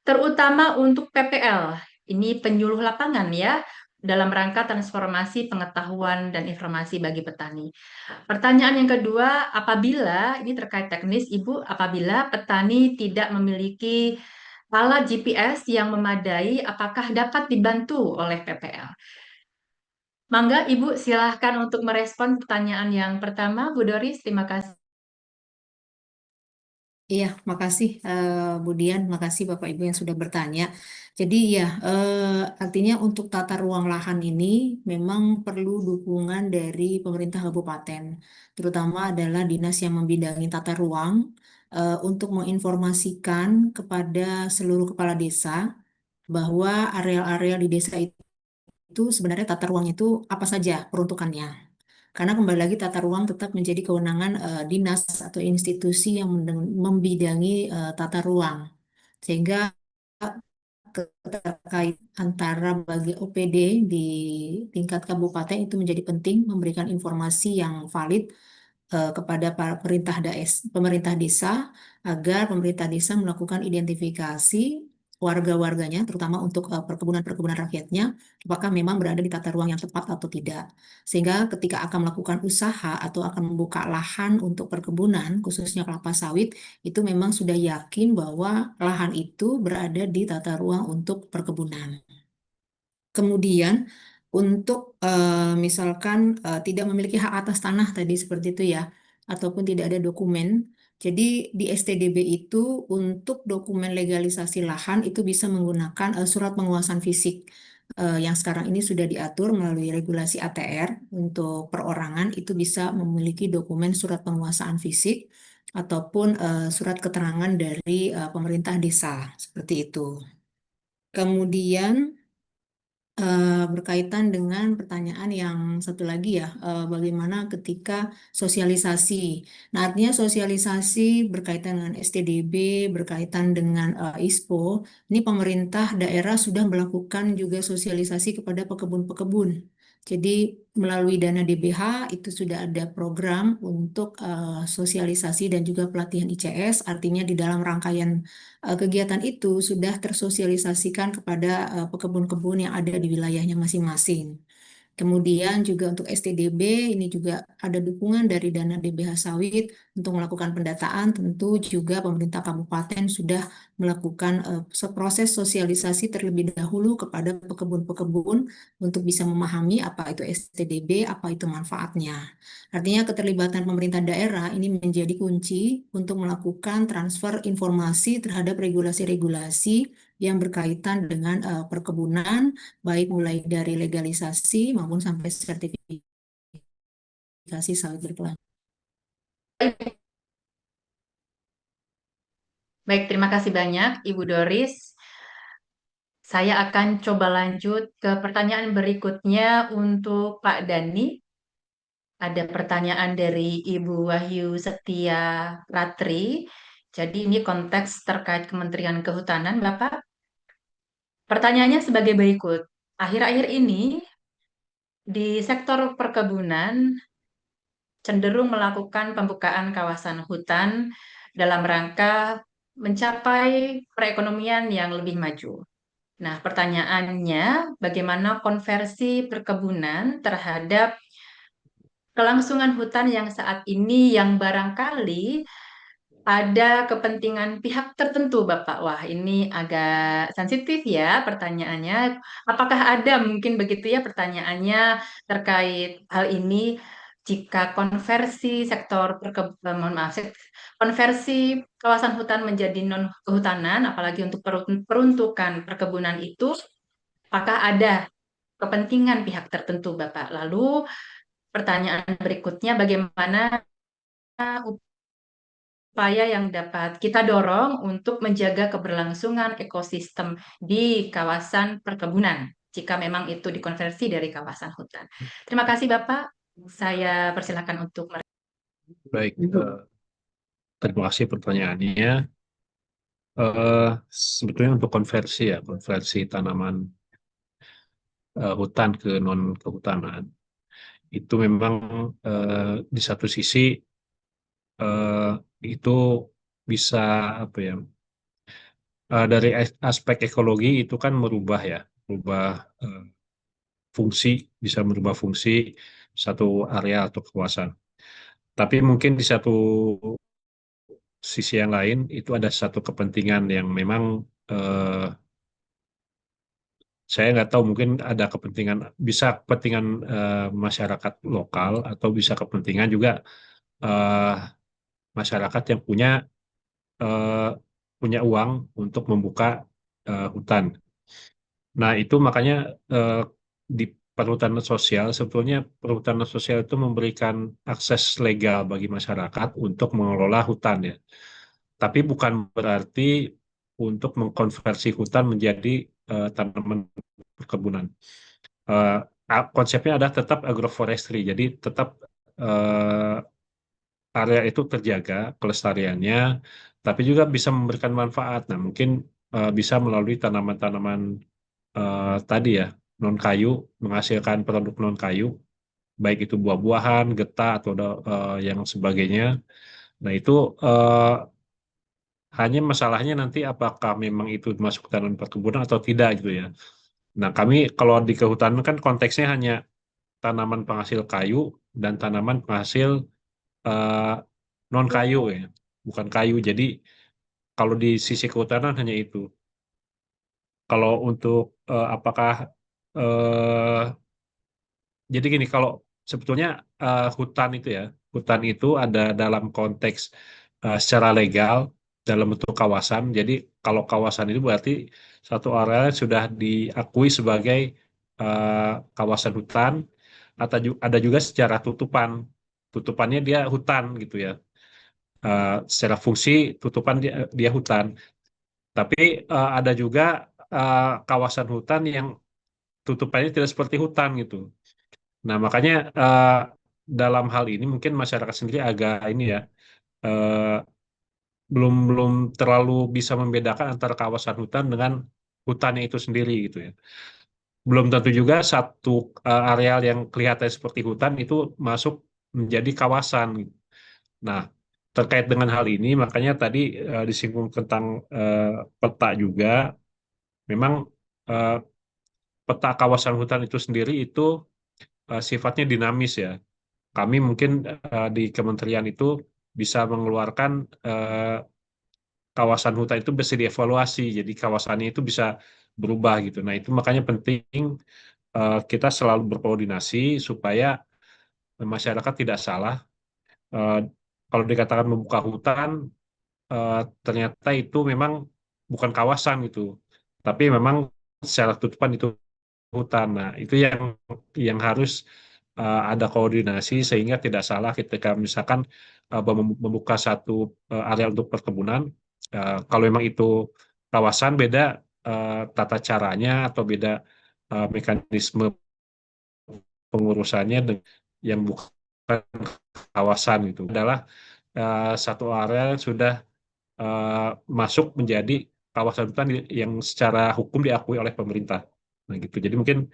terutama untuk PPL? Ini penyuluh lapangan ya, dalam rangka transformasi pengetahuan dan informasi bagi petani. Pertanyaan yang kedua, apabila, ini terkait teknis Ibu, apabila petani tidak memiliki alat GPS yang memadai, apakah dapat dibantu oleh PPL? Mangga Ibu silahkan untuk merespon pertanyaan yang pertama, Bu Doris, terima kasih. Iya, makasih Budian, makasih Bapak Ibu yang sudah bertanya. Jadi ya, artinya untuk tata ruang lahan ini memang perlu dukungan dari pemerintah kabupaten, terutama adalah dinas yang membidangi tata ruang untuk menginformasikan kepada seluruh kepala desa bahwa areal-areal di desa itu sebenarnya tata ruang itu apa saja peruntukannya. Karena kembali lagi tata ruang tetap menjadi kewenangan dinas atau institusi yang membidangi tata ruang. Sehingga terkait antara bagi OPD di tingkat kabupaten itu menjadi penting memberikan informasi yang valid kepada para pemerintah desa agar pemerintah desa melakukan identifikasi warga-warganya, terutama untuk perkebunan-perkebunan rakyatnya, apakah memang berada di tata ruang yang tepat atau tidak. Sehingga ketika akan melakukan usaha atau akan membuka lahan untuk perkebunan, khususnya kelapa sawit, itu memang sudah yakin bahwa lahan itu berada di tata ruang untuk perkebunan. Kemudian untuk misalkan tidak memiliki hak atas tanah tadi seperti itu ya, ataupun tidak ada dokumen. Jadi di STDB itu untuk dokumen legalisasi lahan itu bisa menggunakan surat penguasaan fisik yang sekarang ini sudah diatur melalui regulasi ATR untuk perorangan itu bisa memiliki dokumen surat penguasaan fisik ataupun surat keterangan dari pemerintah desa seperti itu. Kemudian berkaitan dengan pertanyaan yang satu lagi ya, bagaimana ketika sosialisasi. Nah, artinya sosialisasi berkaitan dengan STDB, berkaitan dengan ISPO, ini pemerintah daerah sudah melakukan juga sosialisasi kepada pekebun-pekebun. Jadi melalui dana DBH itu sudah ada program untuk sosialisasi dan juga pelatihan ICS, artinya di dalam rangkaian kegiatan itu sudah tersosialisasikan kepada pekebun-kebun yang ada di wilayahnya masing-masing. Kemudian juga untuk STDB ini juga ada dukungan dari dana DBH sawit untuk melakukan pendataan. Tentu juga pemerintah kabupaten sudah melakukan proses sosialisasi terlebih dahulu kepada pekebun-pekebun untuk bisa memahami apa itu STDB, apa itu manfaatnya. Artinya keterlibatan pemerintah daerah ini menjadi kunci untuk melakukan transfer informasi terhadap regulasi-regulasi yang berkaitan dengan perkebunan, baik mulai dari legalisasi maupun sampai sertifikasi sawit berkelanjutan. Baik, terima kasih banyak Ibu Doris. Saya akan coba lanjut ke pertanyaan berikutnya untuk Pak Dani. Ada pertanyaan dari Ibu Wahyu Setia Ratri. Jadi ini konteks terkait Kementerian Kehutanan, Bapak. Pertanyaannya sebagai berikut. Akhir-akhir ini di sektor perkebunan cenderung melakukan pembukaan kawasan hutan dalam rangka mencapai perekonomian yang lebih maju. Nah, pertanyaannya, bagaimana konversi perkebunan terhadap kelangsungan hutan yang saat ini yang barangkali ada kepentingan pihak tertentu, Bapak. Wah, ini agak sensitif ya pertanyaannya. Apakah ada mungkin begitu ya pertanyaannya terkait hal ini jika konversi konversi kawasan hutan menjadi non kehutanan, apalagi untuk peruntukan perkebunan itu, apakah ada kepentingan pihak tertentu, Bapak? Lalu pertanyaan berikutnya, bagaimana upaya yang dapat kita dorong untuk menjaga keberlangsungan ekosistem di kawasan perkebunan jika memang itu dikonversi dari kawasan hutan. Terima kasih Bapak. Saya persilakan untuk Baik, terima kasih pertanyaannya. Sebetulnya untuk konversi tanaman hutan ke non kehutanan itu memang di satu sisi itu bisa apa ya, dari aspek ekologi itu kan merubah fungsi, bisa merubah fungsi satu area atau kawasan. Tapi mungkin di satu sisi yang lain itu ada satu kepentingan yang memang saya nggak tahu, mungkin ada kepentingan, bisa kepentingan masyarakat lokal atau bisa kepentingan juga masyarakat yang punya uang untuk membuka hutan. Nah, itu makanya di perhutanan sosial, sebetulnya perhutanan sosial itu memberikan akses legal bagi masyarakat untuk mengelola hutan ya. Tapi bukan berarti untuk mengkonversi hutan menjadi tanaman perkebunan. Konsepnya adalah tetap agroforestry, jadi tetap area itu terjaga kelestariannya, tapi juga bisa memberikan manfaat. Nah, mungkin bisa melalui tanaman-tanaman tadi ya, non kayu, menghasilkan produk non kayu, baik itu buah-buahan, getah atau yang sebagainya. Nah itu hanya masalahnya nanti apakah memang itu masuk tanaman perkebunan atau tidak gitu ya. Nah kami kalau di kehutanan kan konteksnya hanya tanaman penghasil kayu dan tanaman penghasil non kayu ya, bukan kayu. Jadi kalau di sisi kehutanan hanya itu. Kalau untuk apakah eh, jadi gini, kalau sebetulnya hutan itu ya, hutan itu ada dalam konteks secara legal dalam bentuk kawasan. Jadi kalau kawasan itu berarti satu area yang sudah diakui sebagai eh, kawasan hutan, atau ada juga secara tutupan. Tutupannya dia hutan gitu ya. Secara fungsi tutupan dia hutan. Tapi ada juga kawasan hutan yang tutupannya tidak seperti hutan gitu. Nah, makanya dalam hal ini mungkin masyarakat sendiri agak ini ya, eh, belum belum terlalu bisa membedakan antara kawasan hutan dengan hutannya itu sendiri gitu ya. Belum tentu juga satu areal yang kelihatan seperti hutan itu masuk menjadi kawasan. Nah, terkait dengan hal ini, makanya tadi disinggung tentang eh, peta juga. Memang eh, peta kawasan hutan itu sendiri itu sifatnya dinamis ya. Kami mungkin di kementerian itu bisa mengeluarkan kawasan hutan itu bisa dievaluasi, jadi kawasannya itu bisa berubah gitu. Nah itu makanya penting kita selalu berkoordinasi supaya masyarakat tidak salah. Eh, Kalau dikatakan membuka hutan, eh, ternyata itu memang bukan kawasan gitu, tapi memang secara tutupan itu hutan. Nah, itu yang harus ada koordinasi sehingga tidak salah ketika misalkan membuka satu area untuk perkebunan. Kalau memang itu kawasan beda tata caranya atau beda mekanisme pengurusannya dengan yang bukan kawasan itu adalah satu area yang sudah eh, masuk menjadi kawasan hutan yang secara hukum diakui oleh pemerintah. Nah, gitu. Jadi mungkin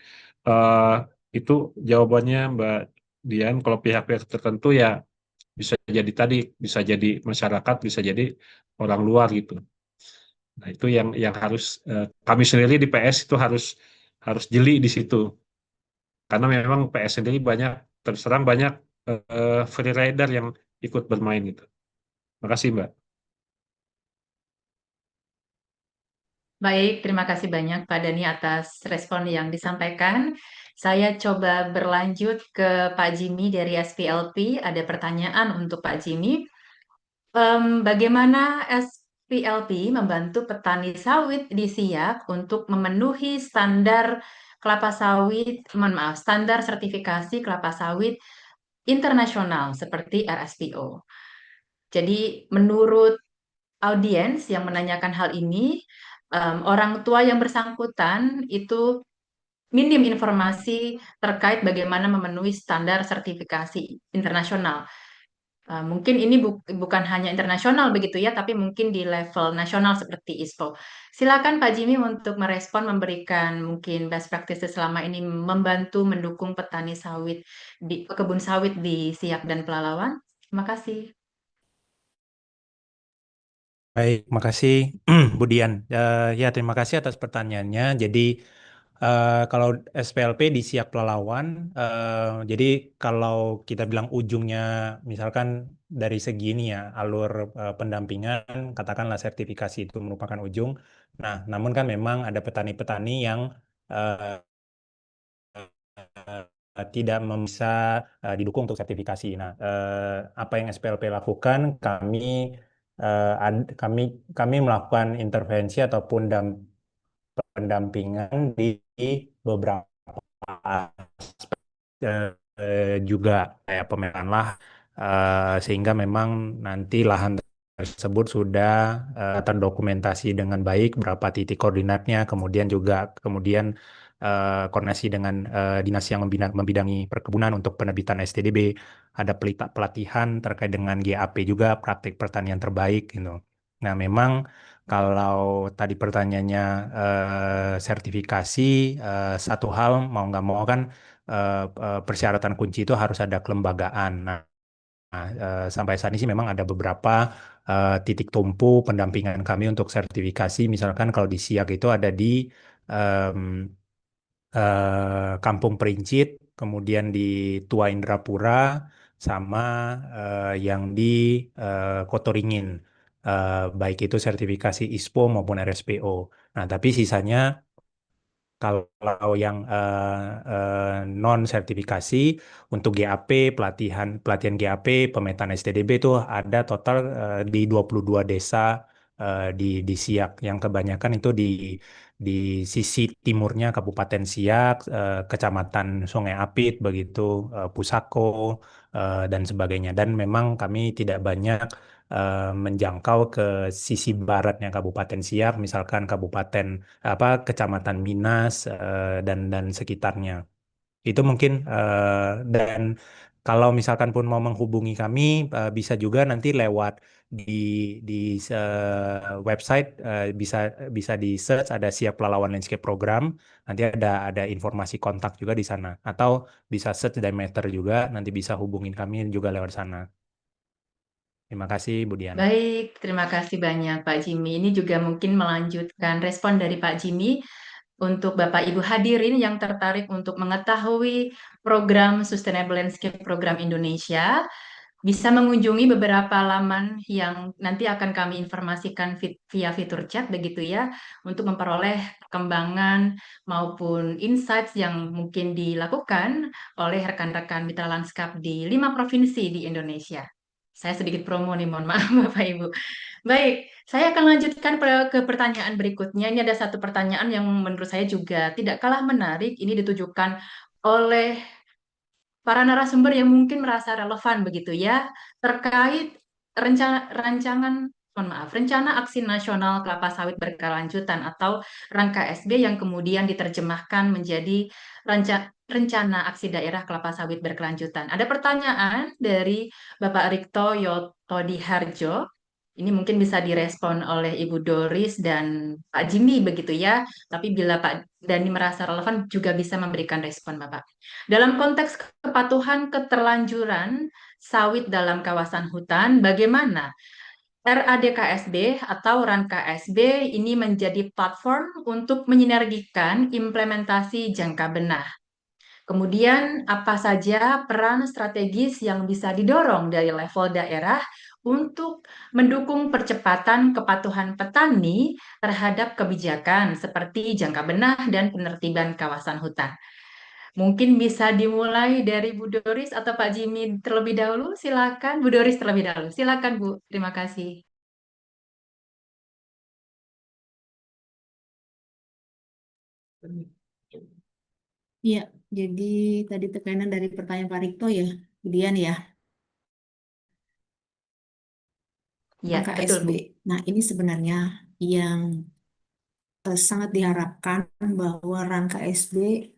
eh, itu jawabannya Mbak Dian. Kalau pihak-pihak tertentu ya bisa jadi tadi, bisa jadi masyarakat, bisa jadi orang luar gitu. Nah, itu yang harus kami sendiri di PS itu harus harus jeli di situ. Karena memang PS sendiri banyak terus terang banyak free rider yang ikut bermain gitu. Makasih Mbak. Baik, terima kasih banyak Pak Dani atas respon yang disampaikan. Saya coba berlanjut ke Pak Jimmy dari SPLP. Ada pertanyaan untuk Pak Jimmy. Bagaimana SPLP membantu petani sawit di Siak untuk memenuhi standar kelapa sawit, mohon maaf, standar sertifikasi kelapa sawit internasional seperti RSPO. Jadi menurut audiens yang menanyakan hal ini, orang tua yang bersangkutan itu minim informasi terkait bagaimana memenuhi standar sertifikasi internasional. Mungkin ini bukan hanya internasional begitu ya, tapi mungkin di level nasional seperti ISPO. Silakan Pak Jimmy untuk merespon, memberikan mungkin best practices selama ini membantu mendukung petani sawit di kebun sawit di Siak dan Pelalawan. Terima kasih. Baik, makasih Bu Dian. Ya, terima kasih atas pertanyaannya. Jadi, kalau SPLP di Siak Pelalawan, jadi kalau kita bilang ujungnya, misalkan dari segi ini ya, alur pendampingan, katakanlah sertifikasi itu merupakan ujung. Nah, namun kan memang ada petani-petani yang eh, tidak bisa didukung untuk sertifikasi. Nah, apa yang SPLP lakukan? Kami kami melakukan intervensi ataupun pendampingan di beberapa aspek, juga kayak pemetaan lahan, sehingga memang nanti lahan tersebut sudah terdokumentasi dengan baik berapa titik koordinatnya, kemudian koordinasi dengan dinas yang membidangi perkebunan untuk penerbitan STDB, ada pelatihan terkait dengan GAP juga, praktik pertanian terbaik gitu. Nah, memang kalau tadi pertanyaannya sertifikasi, satu hal mau nggak mau kan persyaratan kunci itu harus ada kelembagaan. Nah, sampai saat ini sih memang ada beberapa titik tumpu pendampingan kami untuk sertifikasi. Misalkan kalau di Siak itu ada di em, Kampung Perincit, kemudian di Tua Indrapura, sama yang di Kotoringin. Baik itu sertifikasi ISPO maupun RSPO. Nah, tapi sisanya kalau yang non sertifikasi untuk GAP, pelatihan pelatihan GAP, pemetaan STDB itu ada total di 22 desa di Siak, yang kebanyakan itu di sisi timurnya Kabupaten Siak, Kecamatan Sungai Apit begitu, Pusako dan sebagainya. Dan memang kami tidak banyak menjangkau ke sisi baratnya Kabupaten Siak, misalkan Kecamatan Minas dan sekitarnya. Itu mungkin dan kalau misalkan pun mau menghubungi kami bisa juga nanti lewat di di website, bisa bisa di search ada Siak Pelalawan Landscape Program, nanti ada informasi kontak juga di sana, atau bisa search Diameter juga, nanti bisa hubungin kami juga lewat sana. Terima kasih, Budian. Baik, terima kasih banyak Pak Jimmy. Ini juga mungkin melanjutkan respon dari Pak Jimmy untuk Bapak Ibu hadirin yang tertarik untuk mengetahui program Sustainable Landscape Program Indonesia. Bisa mengunjungi beberapa laman yang nanti akan kami informasikan via fitur chat begitu ya, untuk memperoleh perkembangan maupun insights yang mungkin dilakukan oleh rekan-rekan mitra lanskap di 5 provinsi di Indonesia. Saya sedikit promo nih, mohon maaf Bapak Ibu. Baik, saya akan lanjutkan ke pertanyaan berikutnya. Ini ada satu pertanyaan yang menurut saya juga tidak kalah menarik. Ini ditujukan oleh para narasumber yang mungkin merasa relevan begitu ya, terkait rencana aksi nasional kelapa sawit berkelanjutan atau RANKA-SB yang kemudian diterjemahkan menjadi rencana aksi daerah kelapa sawit berkelanjutan. Ada pertanyaan dari Bapak Rikto Yotodiharjo. Ini mungkin bisa direspon oleh Ibu Doris dan Pak Jimmy begitu ya. Tapi bila Pak Dani merasa relevan juga bisa memberikan respon Bapak. Dalam konteks kepatuhan keterlanjuran sawit dalam kawasan hutan, bagaimana RADKSB atau RANKSB ini menjadi platform untuk menyinergikan implementasi jangka benah? Kemudian, apa saja peran strategis yang bisa didorong dari level daerah untuk mendukung percepatan kepatuhan petani terhadap kebijakan seperti jangka benah dan penertiban kawasan hutan? Mungkin bisa dimulai dari Bu Doris atau Pak Jimmy terlebih dahulu. Silakan Bu Doris terlebih dahulu. Silakan Bu. Terima kasih. Iya, jadi tadi tekanan dari pertanyaan Pak Rikto ya, kemudian ya, Ya, angka betul SB. Bu. Nah, ini sebenarnya yang sangat diharapkan bahwa rangka SB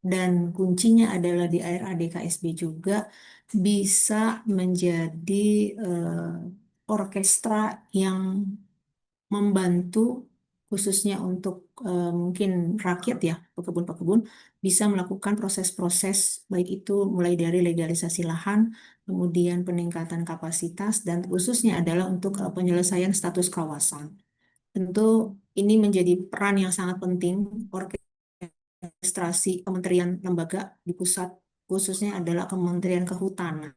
dan kuncinya adalah di ARAD KSB juga bisa menjadi orkestra yang membantu khususnya untuk mungkin rakyat ya, pekebun-pekebun bisa melakukan proses-proses baik itu mulai dari legalisasi lahan, kemudian peningkatan kapasitas dan khususnya adalah untuk penyelesaian status kawasan. Tentu ini menjadi peran yang sangat penting orkestrasi kementerian lembaga di pusat, khususnya adalah Kementerian Kehutanan,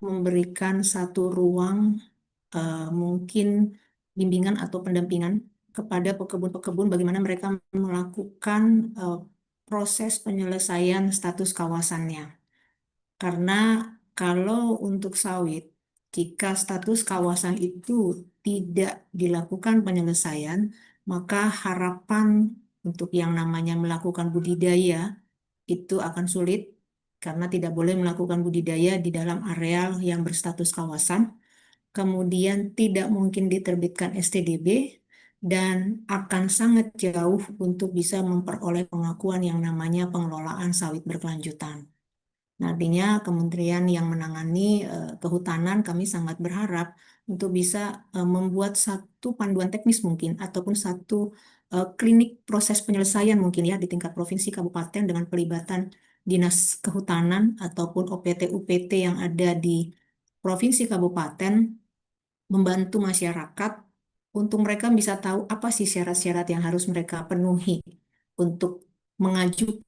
memberikan satu ruang mungkin bimbingan atau pendampingan kepada pekebun-pekebun bagaimana mereka melakukan proses penyelesaian status kawasannya. Karena kalau untuk sawit, jika status kawasan itu tidak dilakukan penyelesaian, maka harapan untuk yang namanya melakukan budidaya itu akan sulit karena tidak boleh melakukan budidaya di dalam areal yang berstatus kawasan. Kemudian tidak mungkin diterbitkan STDB dan akan sangat jauh untuk bisa memperoleh pengakuan yang namanya pengelolaan sawit berkelanjutan. Nah, artinya kementerian yang menangani kehutanan kami sangat berharap untuk bisa membuat satu panduan teknis mungkin ataupun satu klinik proses penyelesaian mungkin ya di tingkat provinsi kabupaten dengan pelibatan dinas kehutanan ataupun OPT UPT yang ada di provinsi kabupaten, membantu masyarakat untuk mereka bisa tahu apa sih syarat-syarat yang harus mereka penuhi untuk mengajukan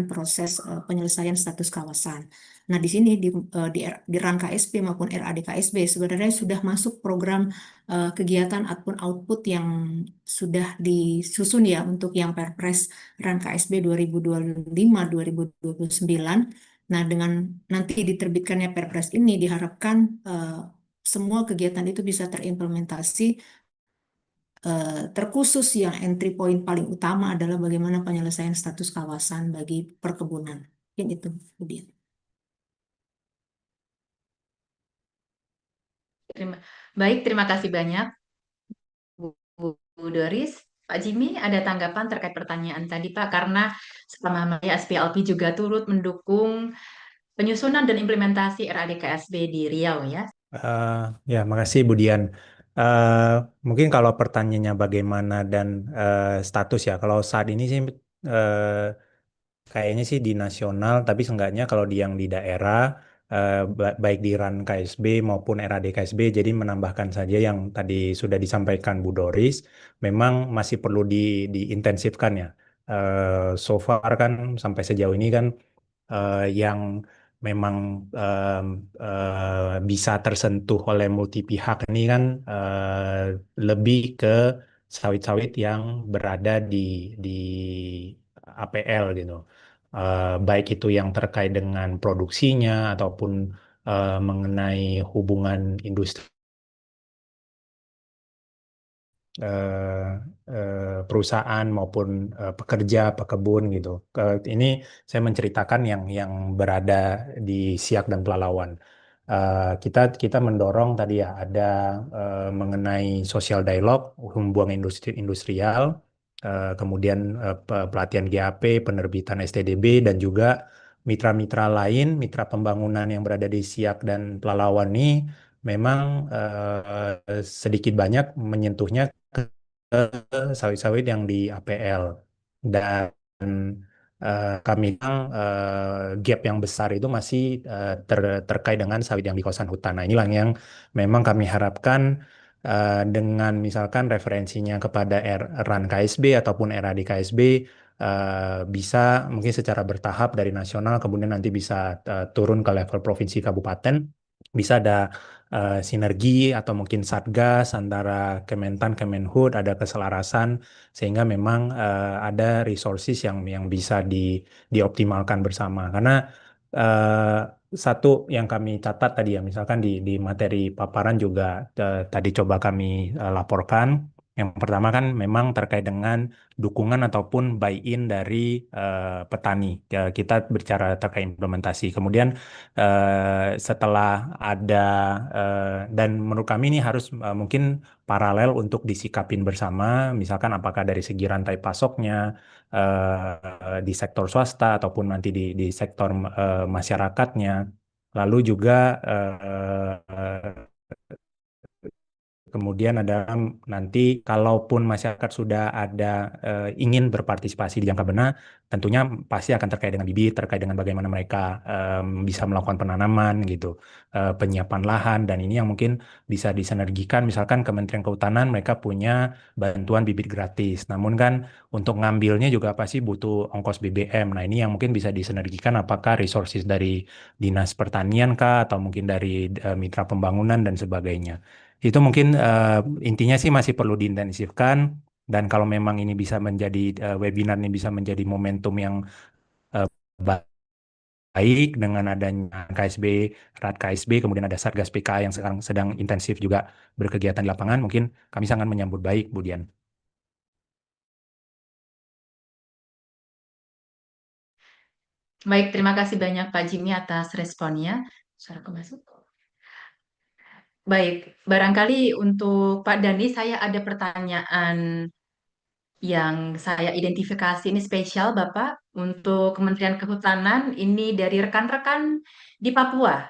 proses penyelesaian status kawasan. Nah, di sini di RAN KSB maupun RAD KSB sebenarnya sudah masuk program kegiatan ataupun output yang sudah disusun ya untuk yang Perpres RAN KSB 2025-2029. Nah, dengan nanti diterbitkannya Perpres ini diharapkan semua kegiatan itu bisa terimplementasi. Terkhusus yang entry point paling utama adalah bagaimana penyelesaian status kawasan bagi perkebunan. Mungkin itu, Budian. Baik, terima kasih banyak, Bu Doris. Pak Jimmy, ada tanggapan terkait pertanyaan tadi, Pak? Karena selama SPLP juga turut mendukung penyusunan dan implementasi RAD KSB di Riau, ya. Ya, makasih Bu Dian. Mungkin kalau pertanyaannya bagaimana dan status ya, kalau saat ini sih kayaknya sih di nasional, tapi seenggaknya kalau di yang di daerah, baik di RAN KSB maupun RAD KSB, jadi menambahkan saja yang tadi sudah disampaikan Bu Doris, memang masih perlu diintensifkan ya. So far kan sampai sejauh ini kan yang memang bisa tersentuh oleh multi pihak ini kan lebih ke sawit-sawit yang berada di APL gitu. Baik itu yang terkait dengan produksinya ataupun mengenai hubungan industri perusahaan maupun pekerja, pekebun gitu. Ini saya menceritakan yang berada di Siak dan Pelalawan. Kita mendorong tadi ya ada mengenai sosial dialog, hubungan industrial, kemudian pelatihan GAP, penerbitan STDB dan juga mitra-mitra lain, mitra pembangunan yang berada di Siak dan Pelalawan ini memang sedikit banyak menyentuhnya ke sawit-sawit yang di APL dan kami bilang gap yang besar itu masih terkait dengan sawit yang di kawasan hutan. Nah, inilah yang memang kami harapkan dengan misalkan referensinya kepada RAN KSB ataupun RAD KSB bisa mungkin secara bertahap dari nasional kemudian nanti bisa turun ke level provinsi kabupaten, bisa ada sinergi atau mungkin satgas antara Kementan, Kemenhub, ada keselarasan sehingga memang ada resources yang bisa dioptimalkan bersama. Karena satu yang kami catat tadi ya, misalkan di materi paparan juga tadi coba kami laporkan. Yang pertama kan memang terkait dengan dukungan ataupun buy-in dari petani. Kita bicara terkait implementasi. Kemudian setelah ada dan menurut kami ini harus mungkin paralel untuk disikapin bersama, misalkan apakah dari segi rantai pasoknya di sektor swasta ataupun nanti di sektor masyarakatnya, lalu juga kemudian ada nanti kalaupun masyarakat sudah ada ingin berpartisipasi di jangka benar, tentunya pasti akan terkait dengan bibit, terkait dengan bagaimana mereka bisa melakukan penanaman gitu, penyiapan lahan dan ini yang mungkin bisa disinergikan. Misalkan Kementerian Kehutanan mereka punya bantuan bibit gratis, namun kan untuk ngambilnya juga pasti butuh ongkos BBM. Nah ini yang mungkin bisa disinergikan apakah resources dari Dinas Pertanian kah atau mungkin dari mitra pembangunan dan sebagainya. Itu mungkin intinya sih masih perlu diintensifkan dan kalau memang ini bisa menjadi webinar ini bisa menjadi momentum yang baik dengan adanya KSB, RAD KSB, kemudian ada Satgas PKA yang sekarang sedang intensif juga berkegiatan di lapangan, mungkin kami sangat menyambut baik, Bu Dian. Baik, terima kasih banyak Pak Jimmy atas responnya. Suaraku masuk. Baik, barangkali untuk Pak Dani saya ada pertanyaan yang saya identifikasi ini spesial Bapak untuk Kementerian Kehutanan ini dari rekan-rekan di Papua.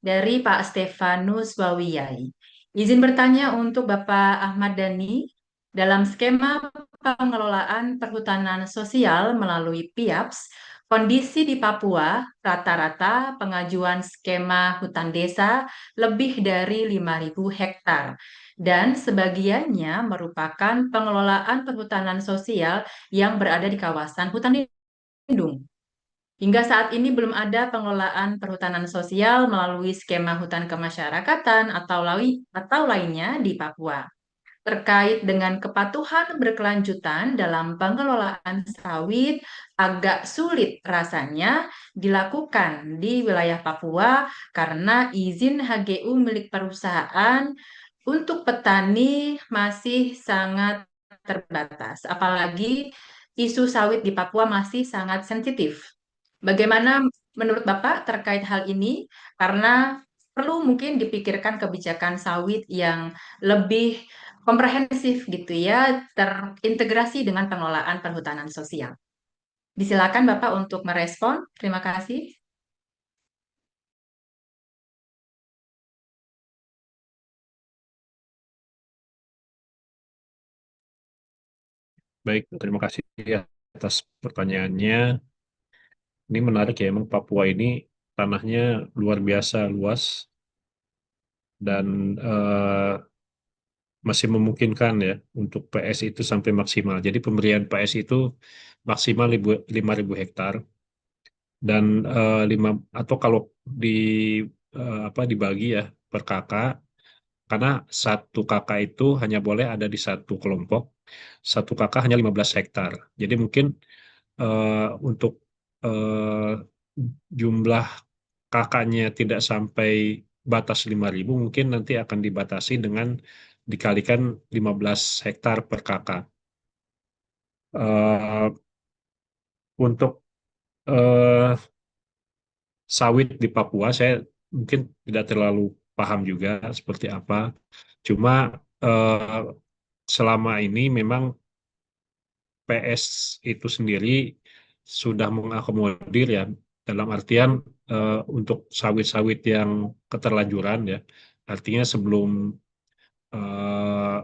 dari Pak Stefanus Wawiyai. Izin bertanya untuk Bapak Ahmad Dhani, dalam skema pengelolaan perhutanan sosial melalui PIAPS, kondisi di Papua rata-rata pengajuan skema hutan desa lebih dari 5.000 hektar dan sebagiannya merupakan pengelolaan perhutanan sosial yang berada di kawasan hutan lindung. Hingga saat ini belum ada pengelolaan perhutanan sosial melalui skema hutan kemasyarakatan atau lainnya di Papua. Terkait dengan kepatuhan berkelanjutan dalam pengelolaan sawit, agak sulit rasanya dilakukan di wilayah Papua karena izin HGU milik perusahaan untuk petani masih sangat terbatas. Apalagi isu sawit di Papua masih sangat sensitif. Bagaimana menurut Bapak terkait hal ini? Karena perlu mungkin dipikirkan kebijakan sawit yang lebih komprehensif gitu ya, terintegrasi dengan pengelolaan perhutanan sosial. Disilakan Bapak untuk merespon. Terima kasih. Baik, terima kasih atas pertanyaannya. Ini menarik ya, emang Papua ini tanahnya luar biasa luas dan masih memungkinkan ya untuk PS itu sampai maksimal. Jadi pemberian PS itu maksimal 5.000 hektar dan 5 atau kalau di dibagi ya per kakak, karena satu kakak itu hanya boleh ada di satu kelompok, satu kakak hanya 15 hektar. Jadi mungkin untuk eh, jumlah kakaknya tidak sampai batas 5.000, mungkin nanti akan dibatasi dengan dikalikan 15 hektar per kakak. Eh, untuk eh, sawit di Papua, saya mungkin tidak terlalu paham juga seperti apa. Cuma eh, selama ini memang PS itu sendiri sudah mengakomodir ya, dalam artian untuk sawit-sawit yang keterlanjuran ya, artinya sebelum eh,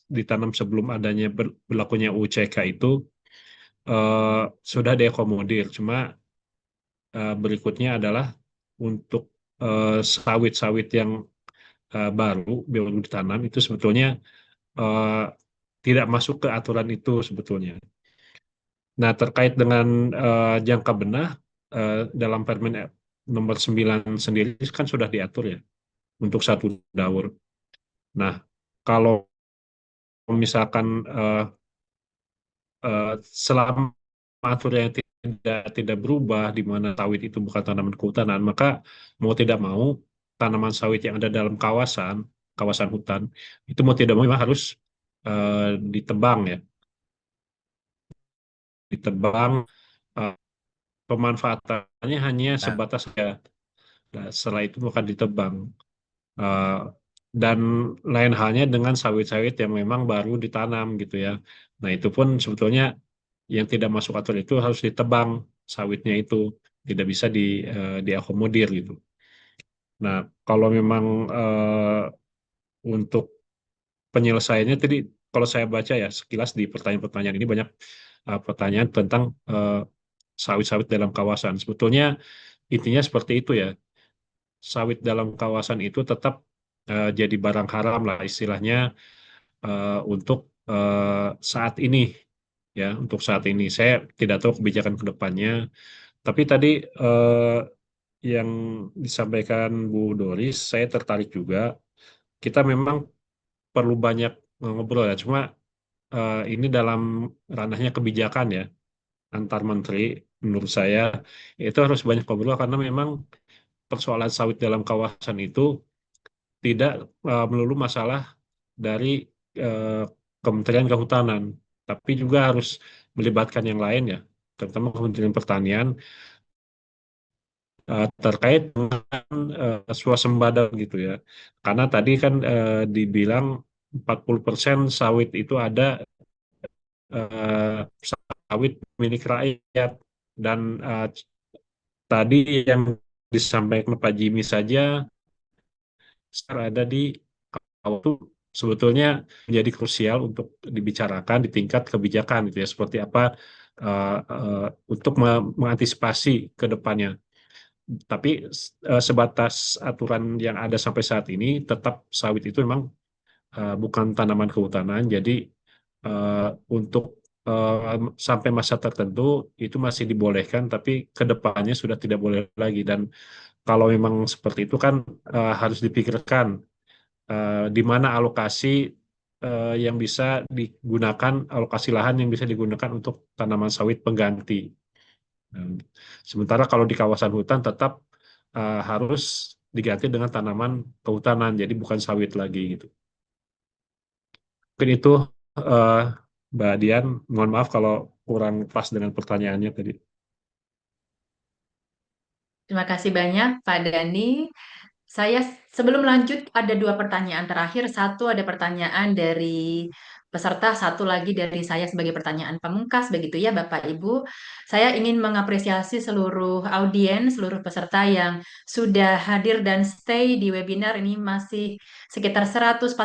ditanam sebelum adanya berlakunya UCK itu sudah diakomodir. Cuma berikutnya adalah untuk sawit-sawit yang baru ditanam itu sebetulnya eh, tidak masuk ke aturan itu sebetulnya. Nah, terkait dengan jangka benah dalam Permen nomor 9 sendiri kan sudah diatur ya untuk satu daur. Nah, kalau misalkan selama aturan yang tidak berubah di mana sawit itu bukan tanaman kehutanan, maka mau tidak mau tanaman sawit yang ada dalam kawasan hutan itu mau tidak mau memang harus ditebang ya, ditebang. eh, Pemanfaatannya hanya sebatas ya. Nah, setelah itu bukan ditebang. Eh, dan lain halnya dengan sawit-sawit yang memang baru ditanam gitu ya. Nah, itu pun sebetulnya yang tidak masuk aturan itu harus ditebang sawitnya itu, tidak bisa diakomodir gitu. Nah, kalau memang untuk penyelesaiannya tadi kalau saya baca ya sekilas di pertanyaan-pertanyaan ini banyak pertanyaan tentang sawit-sawit dalam kawasan. Sebetulnya intinya seperti itu ya. Sawit dalam kawasan itu tetap jadi barang haram lah istilahnya untuk saat ini ya, untuk saat ini. Saya tidak tahu kebijakan ke depannya, tapi tadi yang disampaikan Bu Doris saya tertarik juga. Kita memang perlu banyak ngobrol ya, cuma ini dalam ranahnya kebijakan ya antar menteri. Menurut saya itu harus banyak ngobrol karena memang persoalan sawit dalam kawasan itu tidak melulu masalah dari eh, Kementerian Kehutanan, tapi juga harus melibatkan yang lain ya, terutama Kementerian Pertanian terkait dengan swasembada gitu ya. Karena tadi kan dibilang 40% sawit itu ada sawit milik rakyat dan tadi yang disampaikan Pak Jimmy saja ada di waktu sebetulnya menjadi krusial untuk dibicarakan di tingkat kebijakan gitu ya, seperti apa untuk mengantisipasi ke depannya. Tapi sebatas aturan yang ada sampai saat ini, tetap sawit itu memang bukan tanaman kehutanan, jadi untuk sampai masa tertentu itu masih dibolehkan, tapi ke depannya sudah tidak boleh lagi. Dan kalau memang seperti itu kan harus dipikirkan di mana alokasi yang bisa digunakan, alokasi lahan yang bisa digunakan untuk tanaman sawit pengganti. Sementara kalau di kawasan hutan tetap harus diganti dengan tanaman kehutanan, jadi bukan sawit lagi gitu. Mungkin itu eh, Mbak Dian, mohon maaf kalau kurang pas dengan pertanyaannya tadi. Terima kasih banyak, Pak Dani. Saya sebelum lanjut ada dua pertanyaan terakhir. Satu ada pertanyaan dari peserta, satu lagi dari saya sebagai pertanyaan pamungkas. Begitu ya Bapak Ibu. Saya ingin mengapresiasi seluruh audiens, seluruh peserta yang sudah hadir dan stay di webinar ini, masih sekitar 145-150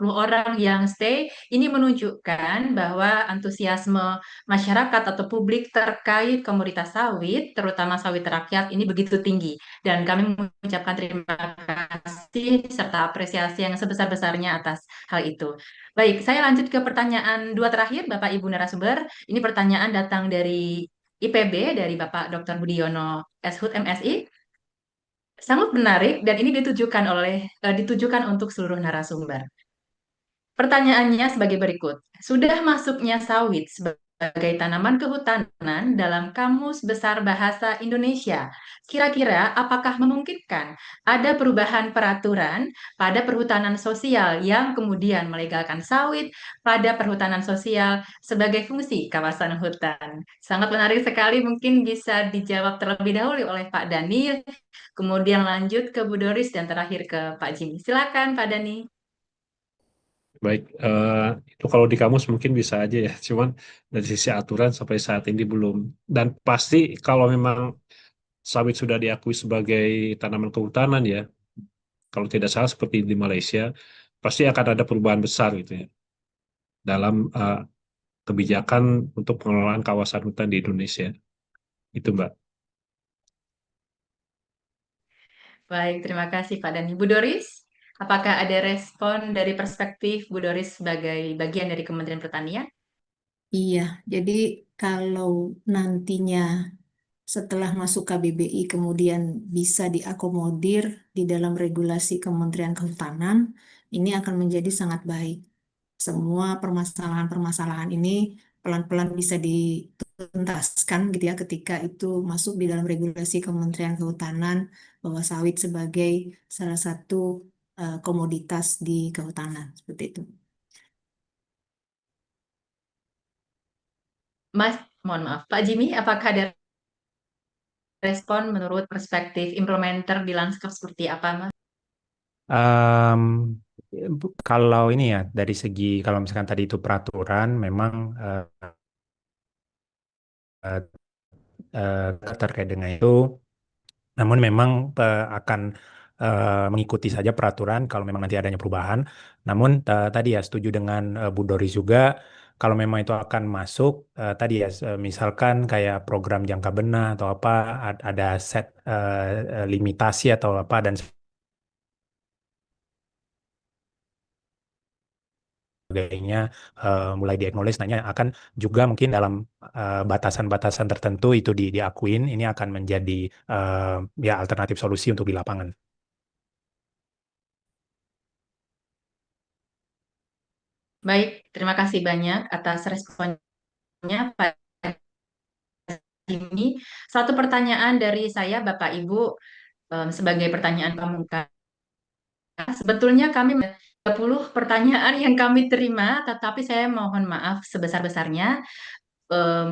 orang yang stay. Ini menunjukkan bahwa antusiasme masyarakat atau publik terkait komoditas sawit, terutama sawit rakyat, ini begitu tinggi. Dan kami mengucapkan terima kasih serta apresiasi yang sebesar-besarnya atas hal itu. Baik, saya lanjut ke pertanyaan dua terakhir, Bapak Ibu narasumber. Ini pertanyaan datang dari IPB, dari Bapak Dr. Budiono Eshut MSI. Sangat menarik dan ini ditujukan untuk seluruh narasumber. Pertanyaannya sebagai berikut. Sudah masuknya sawit sebagai tanaman kehutanan dalam Kamus Besar Bahasa Indonesia, kira-kira apakah memungkinkan ada perubahan peraturan pada perhutanan sosial yang kemudian melegalkan sawit pada perhutanan sosial sebagai fungsi kawasan hutan? Sangat menarik sekali, mungkin bisa dijawab terlebih dahulu oleh Pak Dani, kemudian lanjut ke Bu Doris, dan terakhir ke Pak Jimmy. Silakan Pak Dani. Baik, itu kalau di kamus mungkin bisa aja ya, cuman dari sisi aturan sampai saat ini belum. Dan pasti kalau memang sawit sudah diakui sebagai tanaman kehutanan ya, kalau tidak salah seperti di Malaysia, pasti akan ada perubahan besar gitu ya dalam kebijakan untuk pengelolaan kawasan hutan di Indonesia. Itu Mbak. Baik, terima kasih Pak Dani. Bu Doris, apakah ada respon dari perspektif Bu Doris sebagai bagian dari Kementerian Pertanian? Iya, jadi kalau nantinya setelah masuk KBBI kemudian bisa diakomodir di dalam regulasi Kementerian Kehutanan, ini akan menjadi sangat baik. Semua permasalahan-permasalahan ini pelan-pelan bisa dituntaskan gitu ya ketika itu masuk di dalam regulasi Kementerian Kehutanan bahwa sawit sebagai salah satu komoditas di kehutanan seperti itu. Mas, mohon maaf, Pak Jimmy, apakah ada respon menurut perspektif implementer di lanskap seperti apa, Mas? Em, Kalau ini ya dari segi kalau misalkan tadi itu peraturan memang eh, terkait dengan itu, namun memang akan mengikuti saja peraturan kalau memang nanti adanya perubahan. Namun tadi ya setuju dengan Bu Doris juga kalau memang itu akan masuk tadi ya misalkan kayak program jangka benah atau apa ada set limitasi atau apa dan sebagainya mulai di-acknowledge nanya akan juga mungkin dalam batasan-batasan tertentu itu diakuin ini akan menjadi ya alternatif solusi untuk di lapangan. Baik, terima kasih banyak atas responnya, Pak Jimmy. Satu pertanyaan dari saya, Bapak Ibu, sebagai pertanyaan pamungkas. Sebetulnya kami 30 pertanyaan yang kami terima, tetapi saya mohon maaf sebesar-besarnya.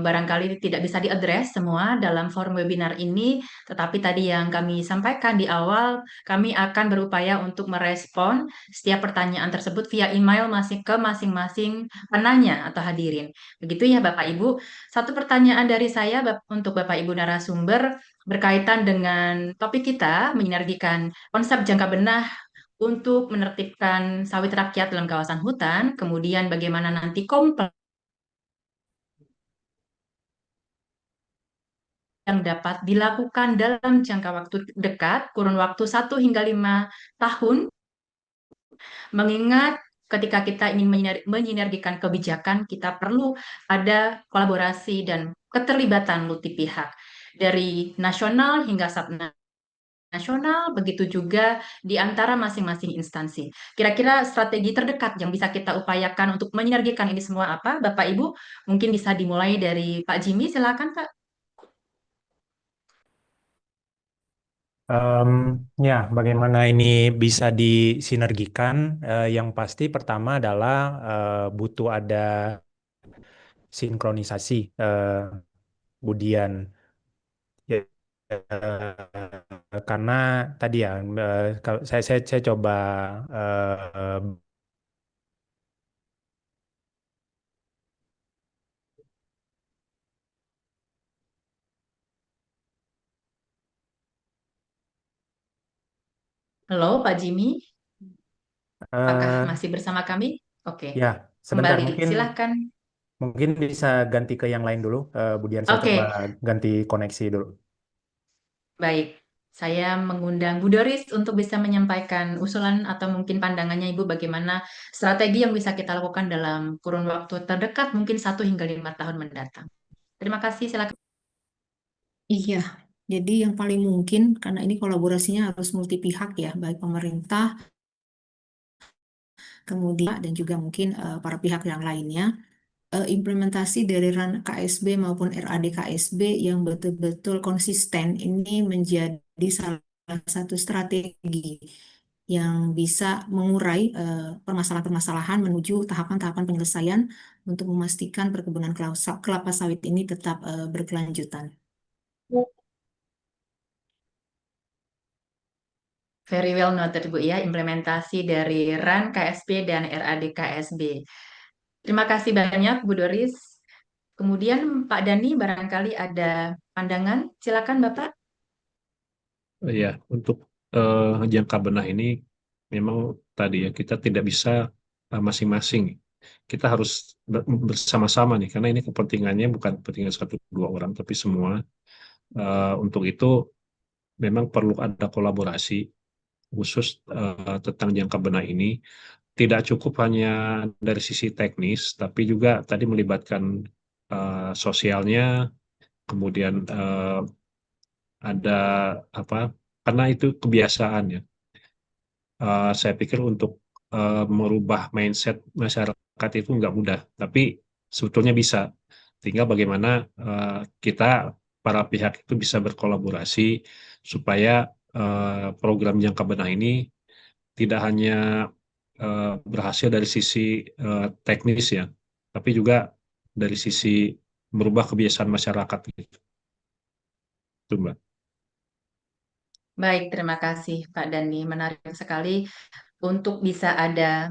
barangkali tidak bisa diadres semua dalam forum webinar ini, tetapi tadi yang kami sampaikan di awal, kami akan berupaya untuk merespon setiap pertanyaan tersebut via email masih ke masing-masing penanya atau hadirin. Begitu ya Bapak Ibu. Satu pertanyaan dari saya untuk Bapak Ibu narasumber berkaitan dengan topik kita, menyinergikan konsep jangka benah untuk menertibkan sawit rakyat dalam kawasan hutan, kemudian bagaimana nanti kompleks yang dapat dilakukan dalam jangka waktu dekat, kurun waktu 1 hingga 5 tahun, mengingat ketika kita ingin menyinergikan kebijakan, kita perlu ada kolaborasi dan keterlibatan multi pihak dari nasional hingga subnasional, begitu juga di antara masing-masing instansi. Kira-kira strategi terdekat yang bisa kita upayakan untuk menyinergikan ini semua apa, Bapak Ibu? Mungkin bisa dimulai dari Pak Jimmy, silakan Pak. Em, ya, bagaimana ini bisa disinergikan? Yang pasti pertama adalah butuh ada sinkronisasi, Budian. Ya, karena tadi ya, kalau saya coba eh, Halo Pak Jimmy, apakah eh, masih bersama kami? Oke, ya sebentar kembali, mungkin silahkan. mungkin bisa ganti ke yang lain dulu. Budian saya coba Oke, ganti koneksi dulu. baik. Saya mengundang Bu Doris untuk bisa menyampaikan usulan atau mungkin pandangannya Ibu bagaimana strategi yang bisa kita lakukan dalam kurun waktu terdekat, mungkin 1 hingga 5 tahun mendatang. Terima kasih, silakan. Iya, jadi yang paling mungkin karena ini kolaborasinya harus multi pihak ya, baik pemerintah, kemudian dan juga mungkin para pihak yang lainnya. Implementasi dari RAN KSB maupun RAD KSB yang betul-betul konsisten ini menjadi salah satu strategi yang bisa mengurai permasalahan-permasalahan menuju tahapan-tahapan penyelesaian untuk memastikan perkebunan kelapa sawit ini tetap berkelanjutan. Very well noted Bu ya, implementasi dari RAN KSB dan RAD KSB. Terima kasih banyak Bu Doris. Kemudian Pak Dani barangkali ada pandangan, silakan Bapak. Ya, untuk jangka benah ini memang tadi ya kita tidak bisa masing-masing. Kita harus bersama-sama nih, karena ini kepentingannya bukan kepentingan satu dua orang, tapi semua. Untuk itu memang perlu ada kolaborasi khusus tentang jangka benah ini. Tidak cukup hanya dari sisi teknis, tapi juga tadi melibatkan sosialnya, kemudian ada apa? Karena itu kebiasaan ya. Saya pikir untuk merubah mindset masyarakat itu nggak mudah, tapi sebetulnya bisa. Tinggal bagaimana kita para pihak itu bisa berkolaborasi supaya program jangka benah ini tidak hanya berhasil dari sisi teknis ya, tapi juga dari sisi merubah kebiasaan masyarakat gitu. Itu, Mbak. Baik, terima kasih Pak Dani. Menarik sekali untuk bisa ada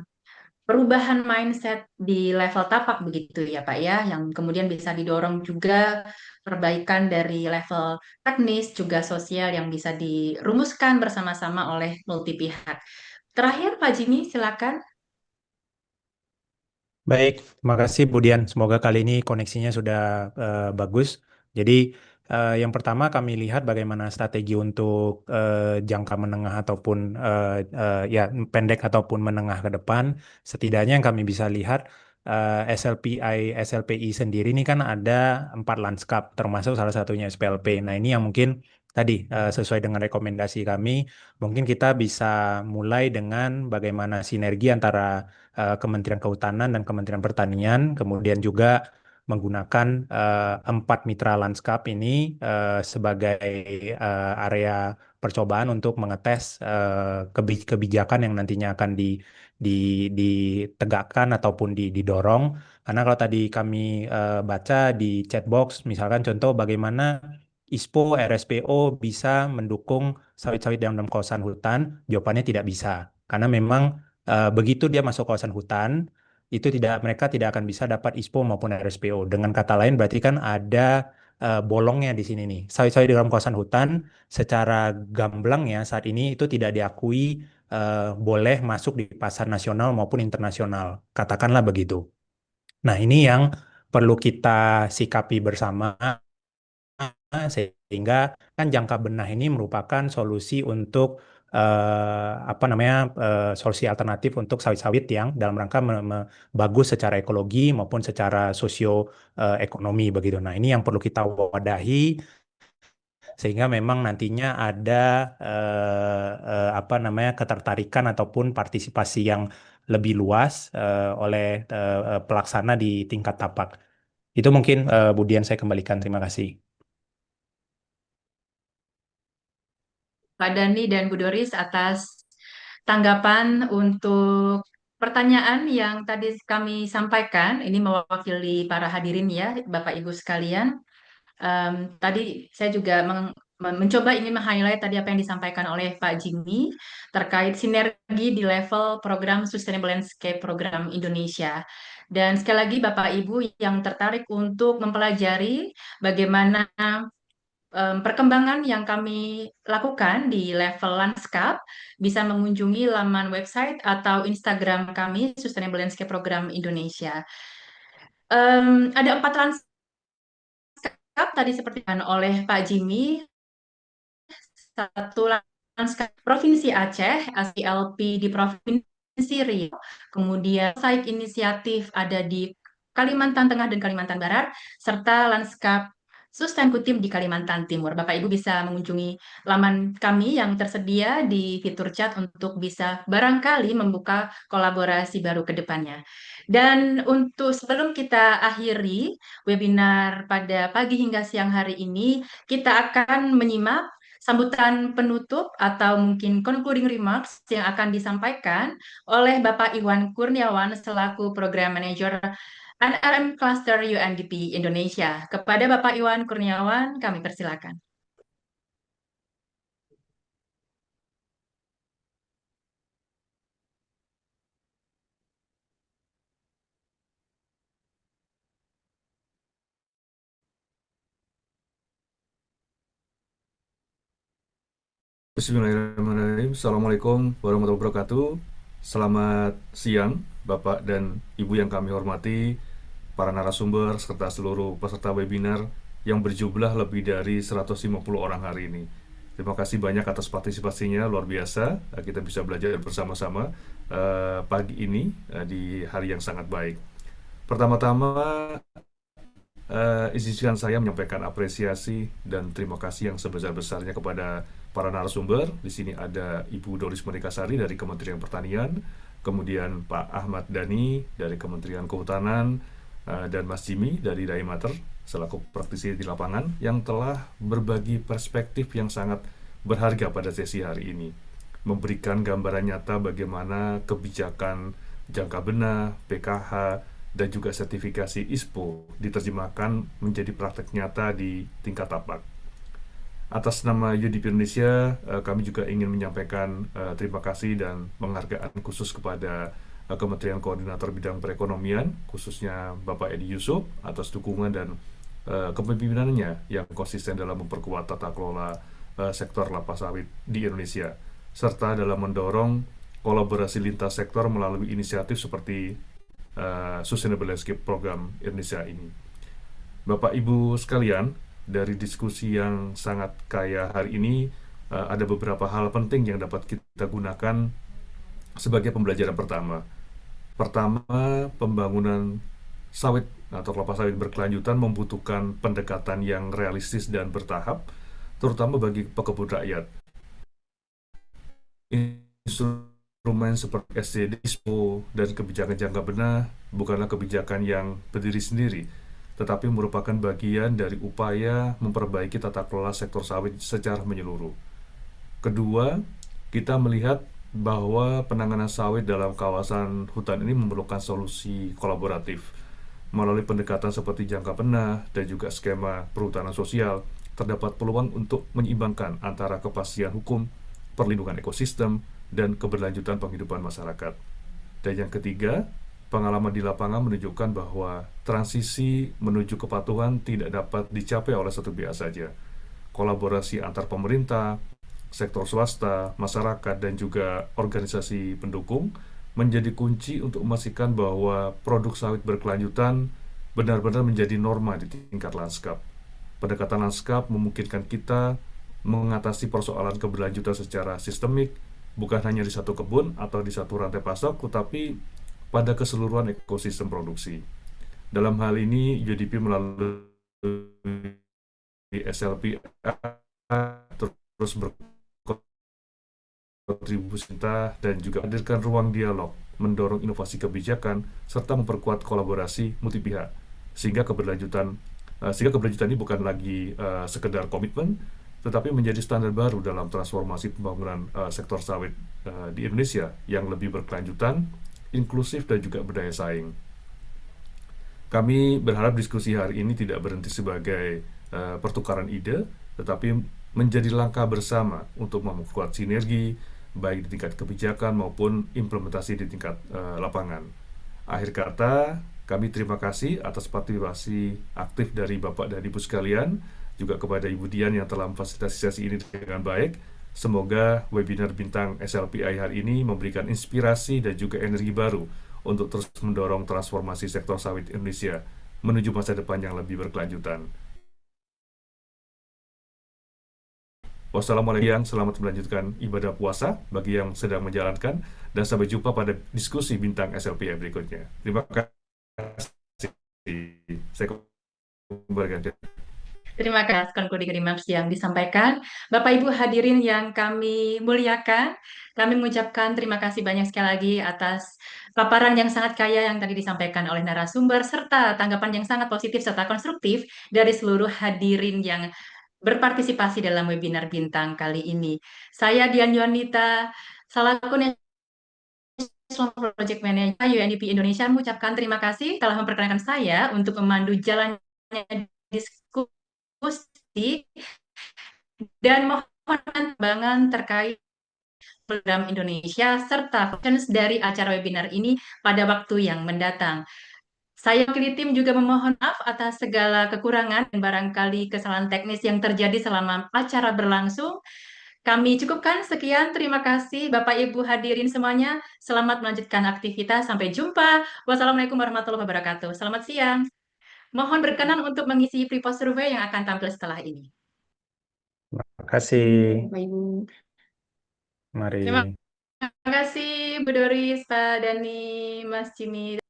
perubahan mindset di level tapak begitu ya Pak ya, yang kemudian bisa didorong juga perbaikan dari level teknis juga sosial yang bisa dirumuskan bersama-sama oleh multi pihak. Terakhir Pak Jimmy, silakan. Baik, terima kasih Budian. Semoga kali ini koneksinya sudah bagus. Jadi yang pertama kami lihat bagaimana strategi untuk jangka menengah ataupun ya pendek ataupun menengah ke depan. Setidaknya yang kami bisa lihat SLPI sendiri ini kan ada 4 lanskap, termasuk salah satunya SPLP. Nah ini yang mungkin tadi sesuai dengan rekomendasi kami, mungkin kita bisa mulai dengan bagaimana sinergi antara Kementerian Kehutanan dan Kementerian Pertanian, kemudian juga menggunakan 4 mitra lanskap ini sebagai area percobaan untuk mengetes kebijakan yang nantinya akan ditegakkan ataupun didorong Karena kalau tadi kami baca di chat box, misalkan contoh bagaimana ISPO, RSPO bisa mendukung sawit-sawit dalam kawasan hutan, jawabannya tidak bisa. Karena memang begitu dia masuk kawasan hutan, itu mereka tidak akan bisa dapat ISPO maupun RSPO. Dengan kata lain berarti kan ada bolongnya di sini nih. Sawit-sawit dalam kawasan hutan secara gamblang ya saat ini itu tidak diakui boleh masuk di pasar nasional maupun internasional. Katakanlah begitu. Nah, ini yang perlu kita sikapi bersama sehingga kan jangka benah ini merupakan solusi untuk apa namanya solusi alternatif untuk sawit-sawit yang dalam rangka bagus secara ekologi maupun secara sosio ekonomi begitu. Nah, ini yang perlu kita wadahi sehingga memang nantinya ada apa namanya ketertarikan ataupun partisipasi yang lebih luas oleh pelaksana di tingkat tapak. Itu mungkin Budian saya kembalikan. Terima kasih. Pak Dani dan Bu Doris atas tanggapan untuk pertanyaan yang tadi kami sampaikan. Ini mewakili para hadirin ya, Bapak Ibu sekalian. Tadi saya juga mencoba ingin meng-highlight tadi apa yang disampaikan oleh Pak Jimmy terkait sinergi di level program Sustainable Landscape Program Indonesia. Dan sekali lagi Bapak Ibu yang tertarik untuk mempelajari bagaimana perkembangan yang kami lakukan di level lanskap bisa mengunjungi laman website atau Instagram kami Sustainable Landscape Program Indonesia. Ada 4 lanskap tadi seperti oleh Pak Jimmy, satu lanskap Provinsi Aceh, SPLP di Provinsi Riau, kemudian site inisiatif ada di Kalimantan Tengah dan Kalimantan Barat, serta lanskap Sustain Kutim di Kalimantan Timur. Bapak Ibu bisa mengunjungi laman kami yang tersedia di fitur chat untuk bisa barangkali membuka kolaborasi baru ke depannya. Dan untuk sebelum kita akhiri webinar pada pagi hingga siang hari ini, kita akan menyimak sambutan penutup atau mungkin concluding remarks yang akan disampaikan oleh Bapak Iwan Kurniawan selaku Program Manager NRM Cluster UNDP Indonesia. Kepada Bapak Iwan Kurniawan, kami persilakan. Bismillahirrahmanirrahim. Assalamualaikum warahmatullahi wabarakatuh. Selamat siang Bapak dan Ibu yang kami hormati, para narasumber serta seluruh peserta webinar yang berjumlah lebih dari 150 orang hari ini. Terima kasih banyak atas partisipasinya, luar biasa. Kita bisa belajar bersama-sama pagi ini di hari yang sangat baik. Pertama-tama izinkan saya menyampaikan apresiasi dan terima kasih yang sebesar-besarnya kepada para narasumber. Di sini ada Ibu Doris Merdekasari dari Kementerian Pertanian, kemudian Pak Ahmad Dhani dari Kementerian Kehutanan, dan Mas Jimmy dari Daimater selaku praktisi di lapangan yang telah berbagi perspektif yang sangat berharga pada sesi hari ini, memberikan gambaran nyata bagaimana kebijakan jangka benah, PKH, dan juga sertifikasi ISPO diterjemahkan menjadi praktek nyata di tingkat tapak. Atas nama UNDP Indonesia, kami juga ingin menyampaikan terima kasih dan penghargaan khusus kepada Kementerian Koordinator Bidang Perekonomian, khususnya Bapak Edi Yusuf, atas dukungan dan kepemimpinannya yang konsisten dalam memperkuat tata kelola sektor kelapa sawit di Indonesia, serta dalam mendorong kolaborasi lintas sektor melalui inisiatif seperti Sustainable Landscape Program Indonesia ini. Bapak Ibu sekalian, dari diskusi yang sangat kaya hari ini, ada beberapa hal penting yang dapat kita gunakan sebagai pembelajaran pertama. Pertama, pembangunan sawit atau kelapa sawit berkelanjutan membutuhkan pendekatan yang realistis dan bertahap, terutama bagi pekebun rakyat. Instrumen seperti SDD, ISPO, dan kebijakan jangka benah bukanlah kebijakan yang berdiri sendiri, tetapi merupakan bagian dari upaya memperbaiki tata kelola sektor sawit secara menyeluruh. Kedua, kita melihat bahwa penanganan sawit dalam kawasan hutan ini memerlukan solusi kolaboratif. Melalui pendekatan seperti jangka benah dan juga skema perhutanan sosial, terdapat peluang untuk menyeimbangkan antara kepastian hukum, perlindungan ekosistem, dan keberlanjutan penghidupan masyarakat. Dan yang ketiga, pengalaman di lapangan menunjukkan bahwa transisi menuju kepatuhan tidak dapat dicapai oleh satu pihak saja. Kolaborasi antar pemerintah, sektor swasta, masyarakat, dan juga organisasi pendukung menjadi kunci untuk memastikan bahwa produk sawit berkelanjutan benar-benar menjadi norma di tingkat lanskap. Pendekatan lanskap memungkinkan kita mengatasi persoalan keberlanjutan secara sistemik, bukan hanya di satu kebun atau di satu rantai pasok, tetapi pada keseluruhan ekosistem produksi. Dalam hal ini, UDP melalui SLP terus berkontribusi dan juga hadirkan ruang dialog, mendorong inovasi kebijakan, serta memperkuat kolaborasi multi pihak, sehingga keberlanjutan ini bukan lagi sekedar komitmen, tetapi menjadi standar baru dalam transformasi pembangunan sektor sawit di Indonesia yang lebih berkelanjutan, inklusif, dan juga berdaya saing. Kami berharap diskusi hari ini tidak berhenti sebagai pertukaran ide, tetapi menjadi langkah bersama untuk memperkuat sinergi, baik di tingkat kebijakan maupun implementasi di tingkat lapangan. Akhir kata, kami terima kasih atas partisipasi aktif dari Bapak dan Ibu sekalian, juga kepada Ibu Dian yang telah memfasilitasi sesi ini dengan baik. Semoga webinar Bintang SLPI hari ini memberikan inspirasi dan juga energi baru untuk terus mendorong transformasi sektor sawit Indonesia menuju masa depan yang lebih berkelanjutan. Wassalamualaikum, selamat melanjutkan ibadah puasa bagi yang sedang menjalankan, dan sampai jumpa pada diskusi Bintang SLPI berikutnya. Terima kasih. Saya kembalikan. Terima kasih konkludi remarks yang disampaikan. Bapak Ibu hadirin yang kami muliakan, kami mengucapkan terima kasih banyak sekali lagi atas paparan yang sangat kaya yang tadi disampaikan oleh narasumber, serta tanggapan yang sangat positif serta konstruktif dari seluruh hadirin yang berpartisipasi dalam webinar Bintang kali ini. Saya Dian Yonita, selaku National Project Manager UNDP Indonesia, mengucapkan terima kasih telah memperkenankan saya untuk memandu jalannya diskusi dan mohon perkembangan terkait program Indonesia serta functions dari acara webinar ini pada waktu yang mendatang. Saya wakili tim juga memohon maaf atas segala kekurangan dan barangkali kesalahan teknis yang terjadi selama acara berlangsung. Kami cukupkan sekian. Terima kasih Bapak Ibu hadirin semuanya. Selamat melanjutkan aktivitas. Sampai jumpa. Wassalamualaikum warahmatullahi wabarakatuh. Selamat siang. Mohon berkenan untuk mengisi pre-post survei yang akan tampil setelah ini. Terima kasih. Bapak Ibu. Mari. Terima kasih Bu Doris, Pak Dani, Mas Jimmy.